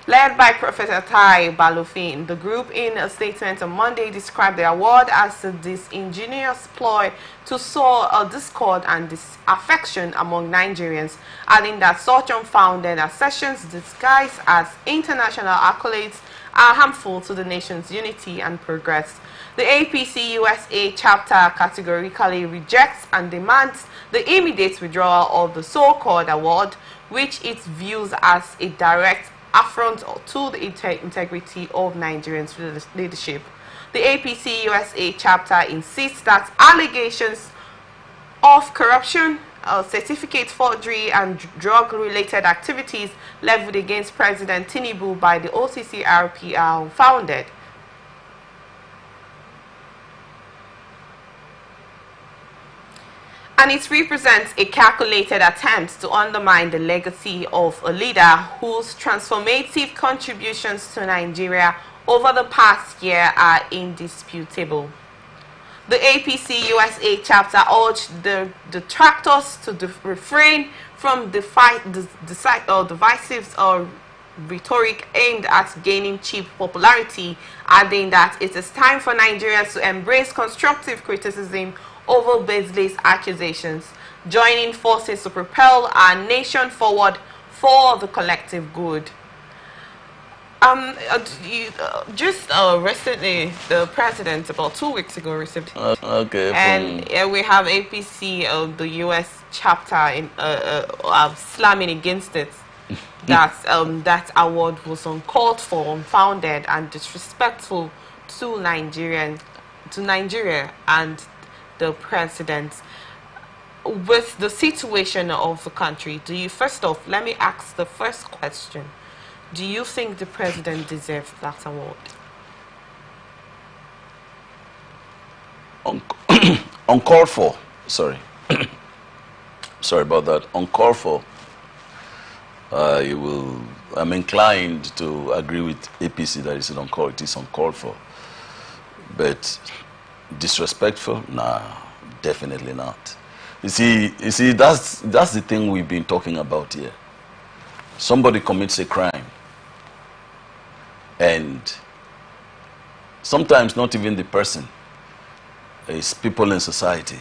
Led by Professor Tai Balofin, the group in a statement on Monday described the award as a disingenuous ploy to sow a discord and disaffection among Nigerians, adding that such unfounded assertions disguised as international accolades are harmful to the nation's unity and progress. The APC USA chapter categorically rejects and demands the immediate withdrawal of the so-called award, which it views as a direct affront to the integrity of Nigerians' leadership. The APC USA chapter insists that allegations of corruption, certificate forgery and drug-related activities leveled against President Tinubu by the OCCRP are unfounded. And it represents a calculated attempt to undermine the legacy of a leader whose transformative contributions to Nigeria over the past year are indisputable. The APC USA chapter urged the detractors to refrain from divisive rhetoric aimed at gaining cheap popularity, adding that it is time for Nigerians to embrace constructive criticism over baseless accusations, joining forces to propel our nation forward for the collective good. Recently, the president, about 2 weeks ago, received and we have APC of the U.S. chapter in slamming against it. That that award was uncalled for, unfounded, and disrespectful to Nigeria and the president. With the situation of the country, first off, let me ask the first question. Do you think the president deserves that award? Uncalled for, sorry. Sorry about that. Uncalled for. I'm inclined to agree with APC that it is uncalled for. But disrespectful? Nah, definitely not. You see, that's the thing we've been talking about here. Somebody commits a crime, and sometimes not even the person, it's people in society.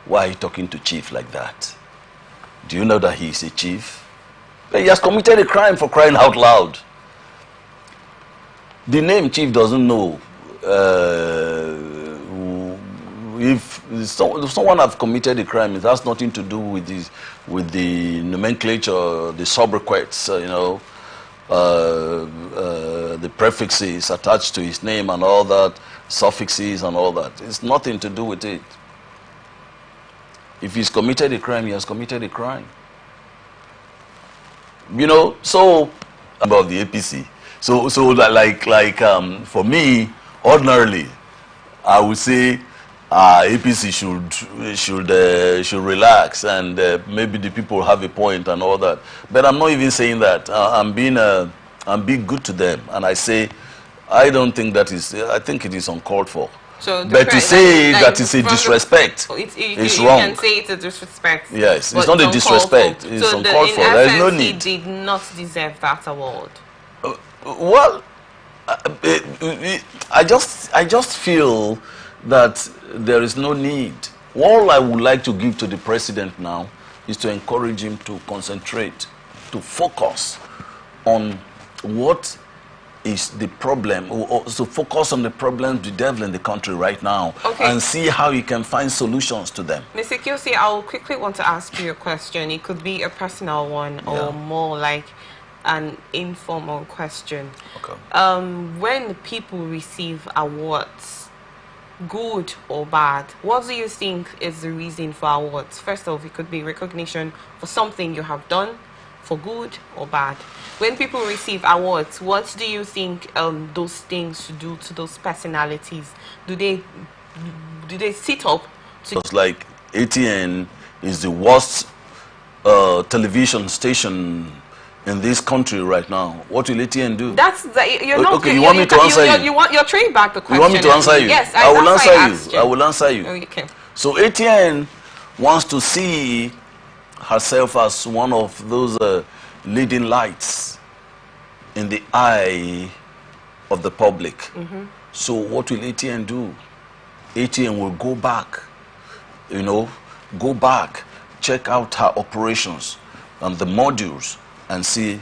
Why are you talking to chief like that? Do you know that he is a chief? He has committed a crime, for crying out loud. The name chief doesn't know. If someone has committed a crime, it has nothing to do with the nomenclature, the sobriquets, the prefixes attached to his name and all that, suffixes and all that. It's nothing to do with it. If he's committed a crime, he has committed a crime. So about the APC. So for me, ordinarily, I would say APC should relax, and maybe the people have a point and all that. But I'm not even saying that. I'm being good to them, and I say I don't think that is. I think it is uncalled for. So but to say that it's a disrespect, it's wrong. You can say it's a disrespect. Yes, it's not a disrespect. It's uncalled for. There is no need. He did not deserve that award. Well, I just feel that there is no need. All I would like to give to the president now is to encourage him to concentrate, to focus on what is the problem, or to focus on the problems bedeviling the country right now, and see how he can find solutions to them. Mr. Kiosi, I will quickly want to ask you a question. It could be a personal one, or more like an informal question. When people receive awards, good or bad, what do you think is the reason for awards? First of all, it could be recognition for something you have done, for good or bad. When people receive awards, what do you think those things do to those personalities? Do they sit up to... It's like ATN is the worst television station in this country right now. What will ATN do? You're not... Okay, you want me to answer you? You're trading back the question. You want me to answer you? Yes, I will answer you. I will answer you. Okay. So ATN wants to see herself as one of those leading lights in the eye of the public. So what will ATN do? ATN will go back, check out her operations and the modules and see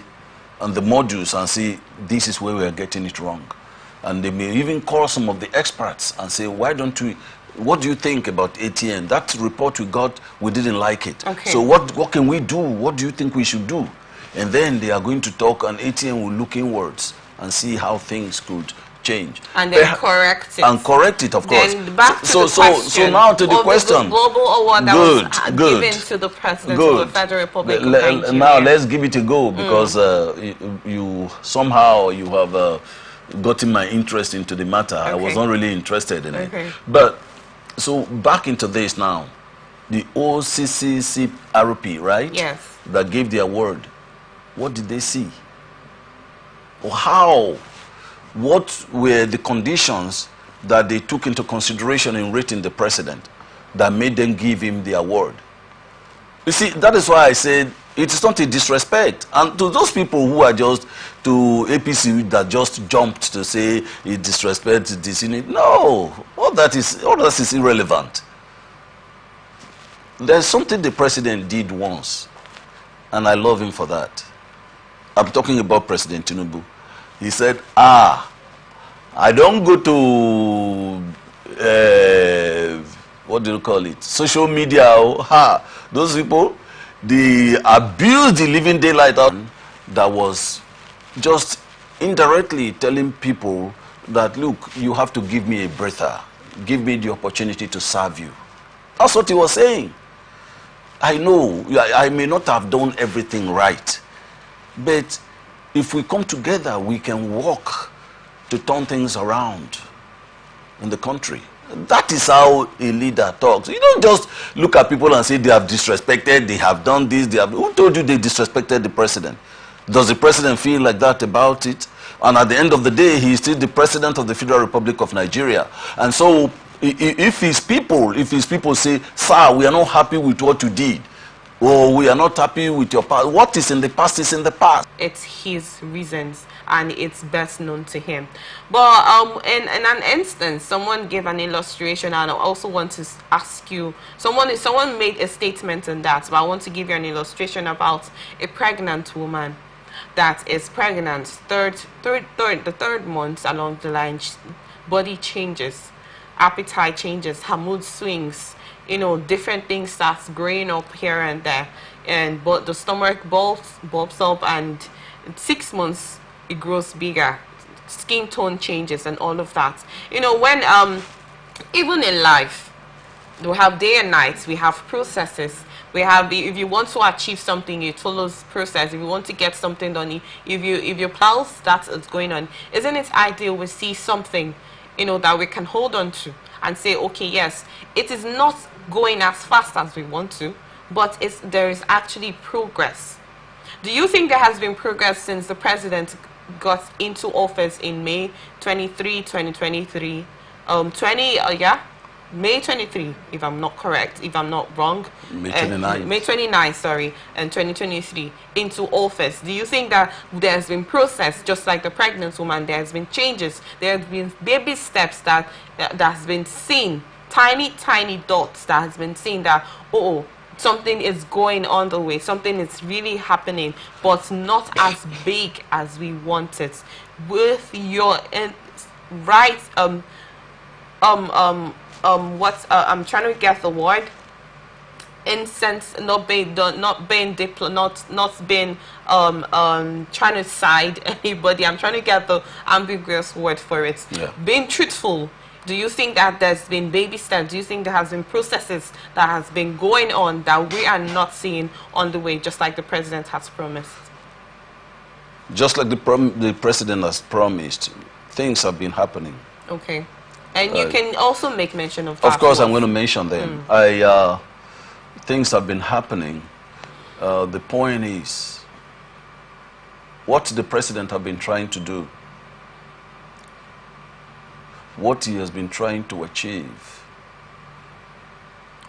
this is where we are getting it wrong. And they may even call some of the experts and say, what do you think about ATN? That report we got, we didn't like it. So what can we do? What do you think we should do? And then they are going to talk, and ATN will look inwards and see how things could change. And then correct it. And correct it, of course. Then back to the question. So now to the question. The global award that was given to the President of the Federal Republic of Nigeria. Now let's give it a go, because you have gotten my interest into the matter. I was not really interested in it. But so back into this now. The OCCCRP, right? Yes. That gave the award. What did they see? Or how? What were the conditions that they took into consideration in rating the president that made them give him the award? You see, that is why I said it is not a disrespect. And to those people who are just, to APC that just jumped to say it disrespects this unit, no, all that is irrelevant. There's something the president did once, and I love him for that. I'm talking about President Tinubu. He said, I don't go to, what do you call it, social media. Those people, they abuse the living daylight out. That was just indirectly telling people that, look, you have to give me a breather. Give me the opportunity to serve you. That's what he was saying. I know I may not have done everything right, but if we come together, we can work to turn things around in the country. That is how a leader talks. You don't just look at people and say they have disrespected, they have done this, they have... Who told you they disrespected the president? Does the president feel like that about it? And at the end of the day, he is still the president of the Federal Republic of Nigeria. And so if his people say, sir, we are not happy with what you did, or we are not happy with your past, what is in the past is in the past. It's his reasons, and it's best known to him. But in an instance, someone gave an illustration, and I also want to ask you, someone made a statement on that, but I want to give you an illustration about a pregnant woman that is pregnant, the third month along the line, body changes, appetite changes, her mood swings, you know, different things starts growing up here and there, but the stomach bulbs up, and in 6 months it grows bigger, skin tone changes and all of that. You know, when even in life we have day and night, we have processes. We have, if you want to achieve something, you follow this process. If you want to get something done, if you plows, that's what's going on. Isn't it ideal we see something, you know, that we can hold on to and say, okay, yes, it is not going as fast as we want to, but there is actually progress. Do you think there has been progress since the president got into office in May 23, 2023? May 23, if I'm not correct, if I'm not wrong. May 29. May 29, sorry, and 2023 into office. Do you think that there's been process, just like the pregnant woman, there's been changes, there's been baby steps that's been seen, tiny dots that has been seen that, oh, something is going on the way, something is really happening, but not as big as we want it. With your right, I'm trying to get the word. Incense, not being trying to side anybody. I'm trying to get the ambiguous word for it. Yeah. Being truthful. Do you think that there's been baby steps? Do you think there has been processes that has been going on that we are not seeing on the way, just like the president has promised? Just like the president has promised, things have been happening. Okay. And you can also make mention of that. Of course, I'm going to mention them. Things have been happening. The point is, what the president have been trying to do, what he has been trying to achieve,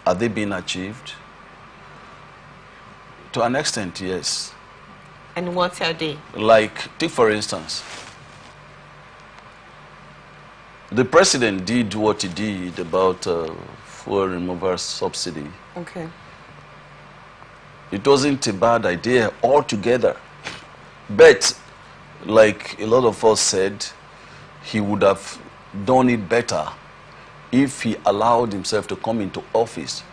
are they being achieved? To an extent, yes. And what are they? Like, take for instance, the president did what he did about fuel removal subsidy. Okay. It wasn't a bad idea altogether. But, like a lot of us said, he would have done it better if he allowed himself to come into office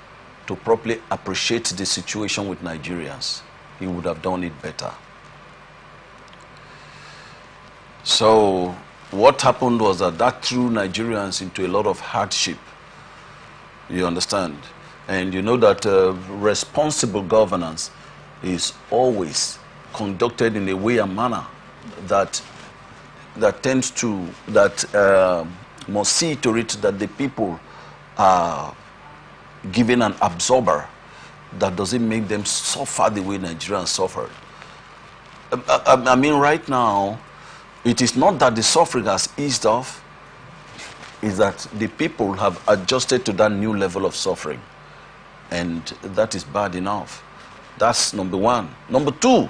to properly appreciate the situation with Nigerians. He would have done it better. So what happened was that threw Nigerians into a lot of hardship. You understand? And you know that responsible governance is always conducted in a way and manner that must see to it that the people are given an absorber that doesn't make them suffer the way Nigerians suffered. I mean, right now, it is not that the suffering has eased off, it's that the people have adjusted to that new level of suffering. And that is bad enough. That's number one. Number two,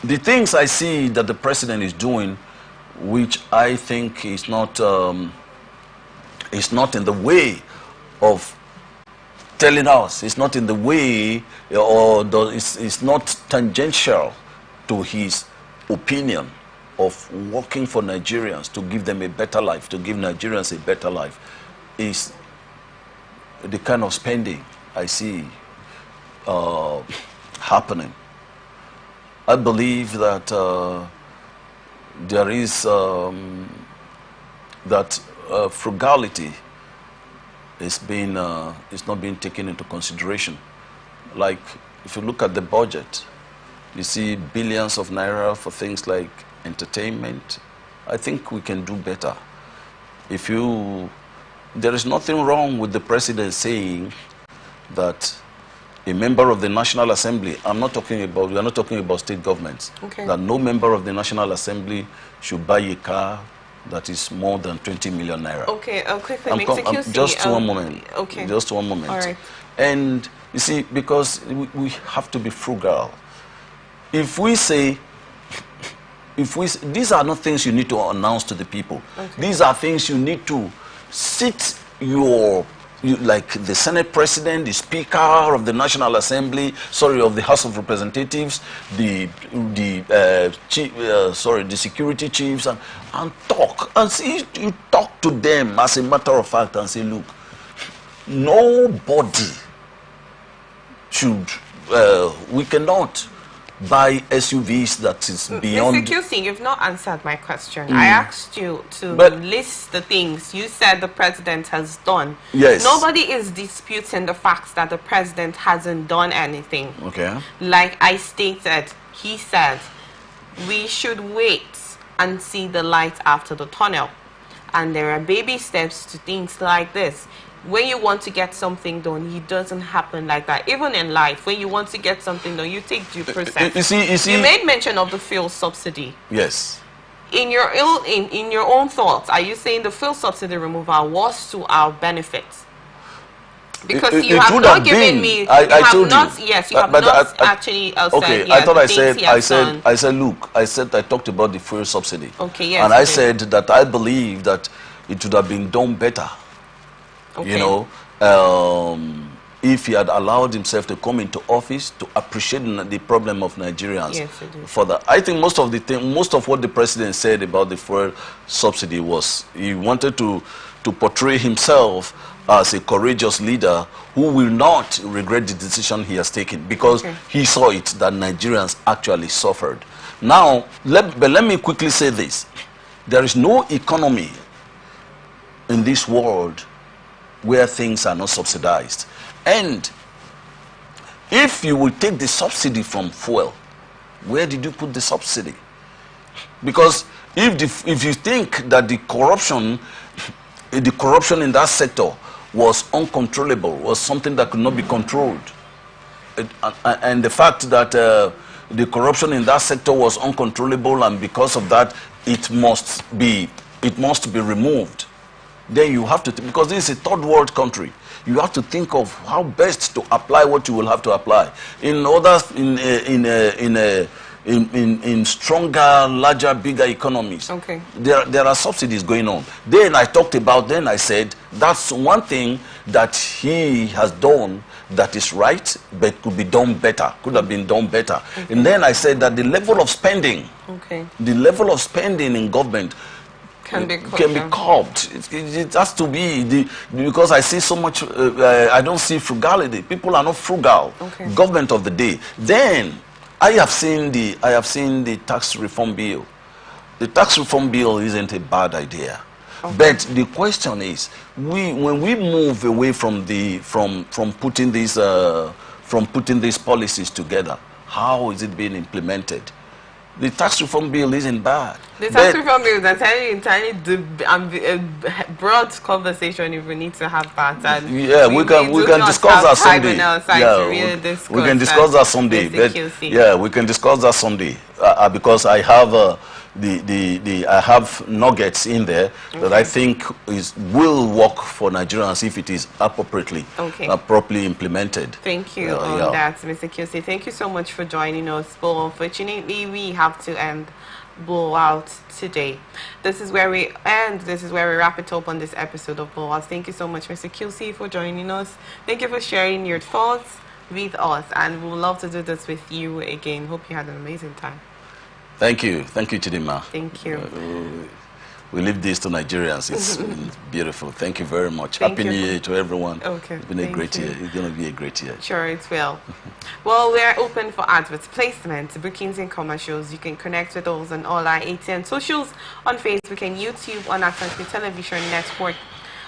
the things I see that the president is doing, which I think is not in the way of telling us, it's not in the way, or it's not tangential to his opinion of working for Nigerians to give them a better life, to give Nigerians a better life, is the kind of spending I see happening. I believe that there is that frugality is not being taken into consideration. Like, if you look at the budget, you see billions of naira for things like entertainment. I think we can do better. If you there is nothing wrong with the president saying that a member of the National Assembly, we are not talking about state governments, okay, that no member of the National Assembly should buy a car that is more than 20 million naira. Okay, quickly, just one moment. Okay. Just one moment. All right. And you see, because we have to be frugal. If we say, these are not things you need to announce to the people. Okay. These are things you need to sit like the Senate President, the Speaker of the National Assembly, of the House of Representatives, the security chiefs, and talk. And see, you talk to them as a matter of fact and say, look, nobody should, we cannot buy SUVs that is beyond... Mr. QC, you've not answered my question. I asked you to list the things you said the president has done. Yes. Nobody is disputing the facts that the president hasn't done anything. Okay. Like I stated, he said, we should wait and see the light after the tunnel. And there are baby steps to things like this. When you want to get something done, it doesn't happen like that. Even in life, when you want to get something done, you take due process. You see, you made mention of the fuel subsidy. Yes. In your own thoughts, are you saying the fuel subsidy removal was to our benefit? Because you have not given me. I told you. Yes, you have not actually said. Okay, Yes, I said, look, I talked about the fuel subsidy. Okay, yes. And I said that I believe that it would have been done better. Okay. You know, if he had allowed himself to come into office to appreciate the problem of Nigerians. Yes, it is. For that, I think most of what the president said about the fuel subsidy was he wanted to portray himself as a courageous leader who will not regret the decision he has taken, because he saw it that Nigerians actually suffered. Now, let me quickly say this: there is no economy in this world where things are not subsidized. And if you will take the subsidy from fuel, where did you put the subsidy? Because if you think that the corruption in that sector was uncontrollable, was something that could not be controlled, and the fact that the corruption in that sector was uncontrollable, and because of that it must be removed, then you have to, because this is a third world country, you have to think of how best to apply what you will have to apply. In stronger, larger, bigger economies, there are subsidies going on. Then I said that's one thing that he has done that is right, but could be done better, could have been done better. And then I said that the level of spending in government can be curbed. It has to be, because I see so much, I don't see frugality. People are not frugal. Government of the day. Then I have seen the tax reform bill. The tax reform bill isn't a bad idea. But the question is, when we move away from putting these policies together, how is it being implemented? The tax reform bill isn't bad. The tax reform bill is entirely broad conversation if we need to have that. And yeah, we can discuss that someday. We can discuss that someday. Yeah, we can discuss that someday. Because I have I have nuggets in there that I think will work for Nigerians if it is appropriately properly implemented. Thank you on that, Mr. QC. Thank you so much for joining us. But unfortunately, we have to end Blowout today. This is where we end. This is where we wrap it up on this episode of Blowout. Thank you so much, Mr. QC, for joining us. Thank you for sharing your thoughts with us, and we would love to do this with you again. Hope you had an amazing time. Thank you, Chidima. Thank you. We leave this to Nigerians. It's beautiful. Thank you very much. Happy New Year to everyone. It's been a great year. It's going to be a great year. Sure, it will. Well, we're open for adverts, placements, bookings, and commercials. You can connect with us on all our ATN socials, on Facebook and YouTube, on our Television Network,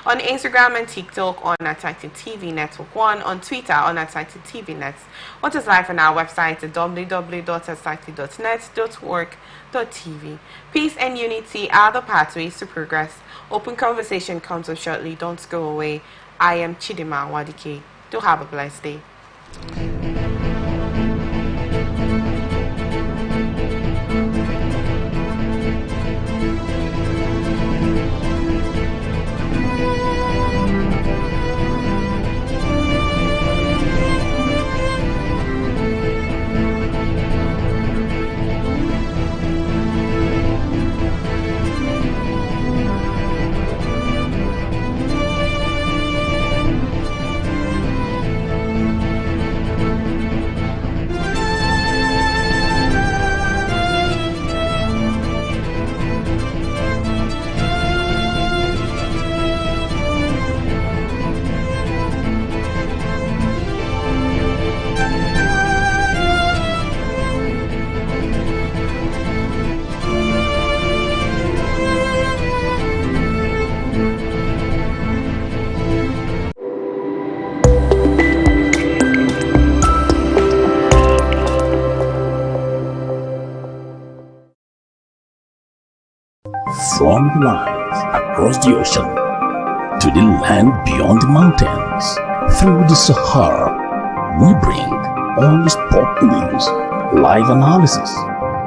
On Instagram and TikTok on Attractive TV Network 1, on Twitter on Attractive TV Net. Watch us live on our website at www.attractive.net.work.tv. Peace and unity are the pathways to progress. Open conversation comes up shortly. Don't go away. I am Chidima Wadike. Do have a blessed day. From the lands across the ocean to the land beyond the mountains, through the Sahara, we bring all the sport news, live analysis,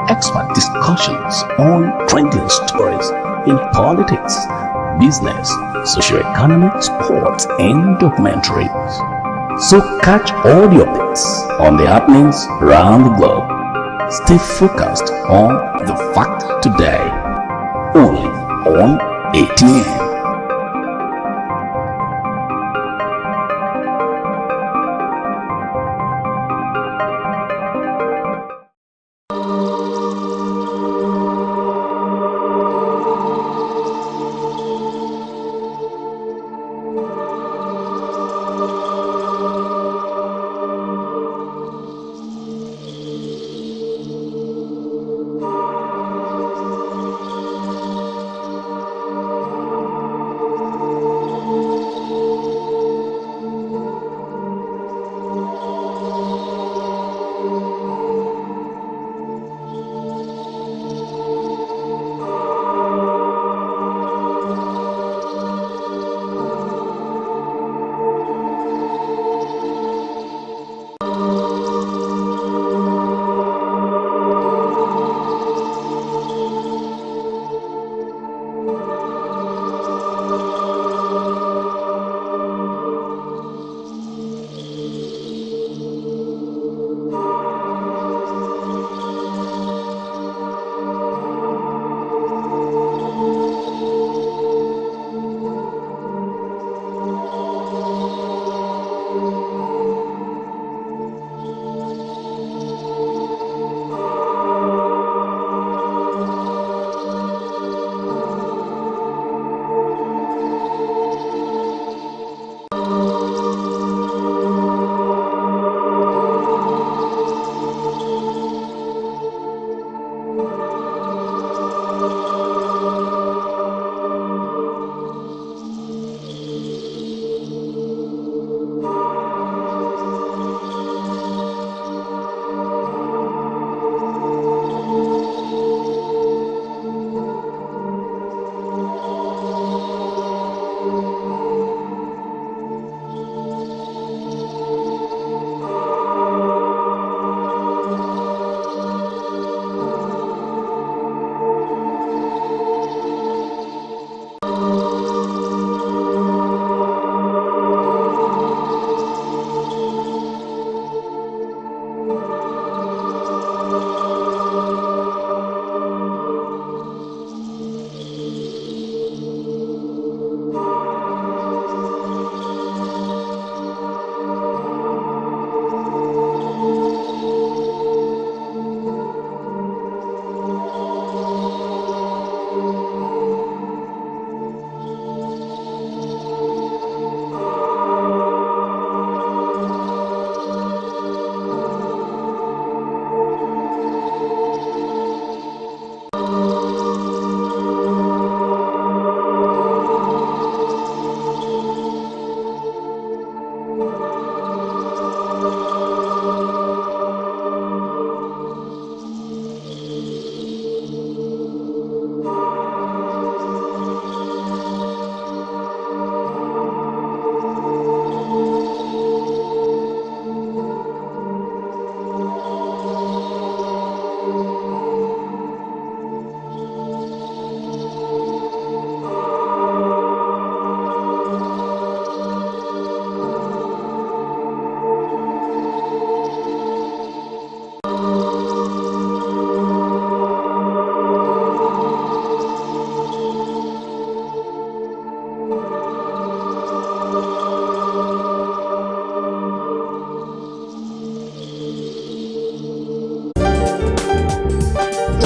expert discussions on trending stories in politics, business, socio-economic, sports, and documentaries. So catch all the updates on the happenings around the globe. Stay focused on the fact today. Only on ATN.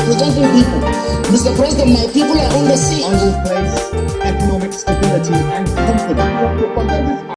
representing people. Mr. President, my people are on the sea. I will place economic stability and confidence.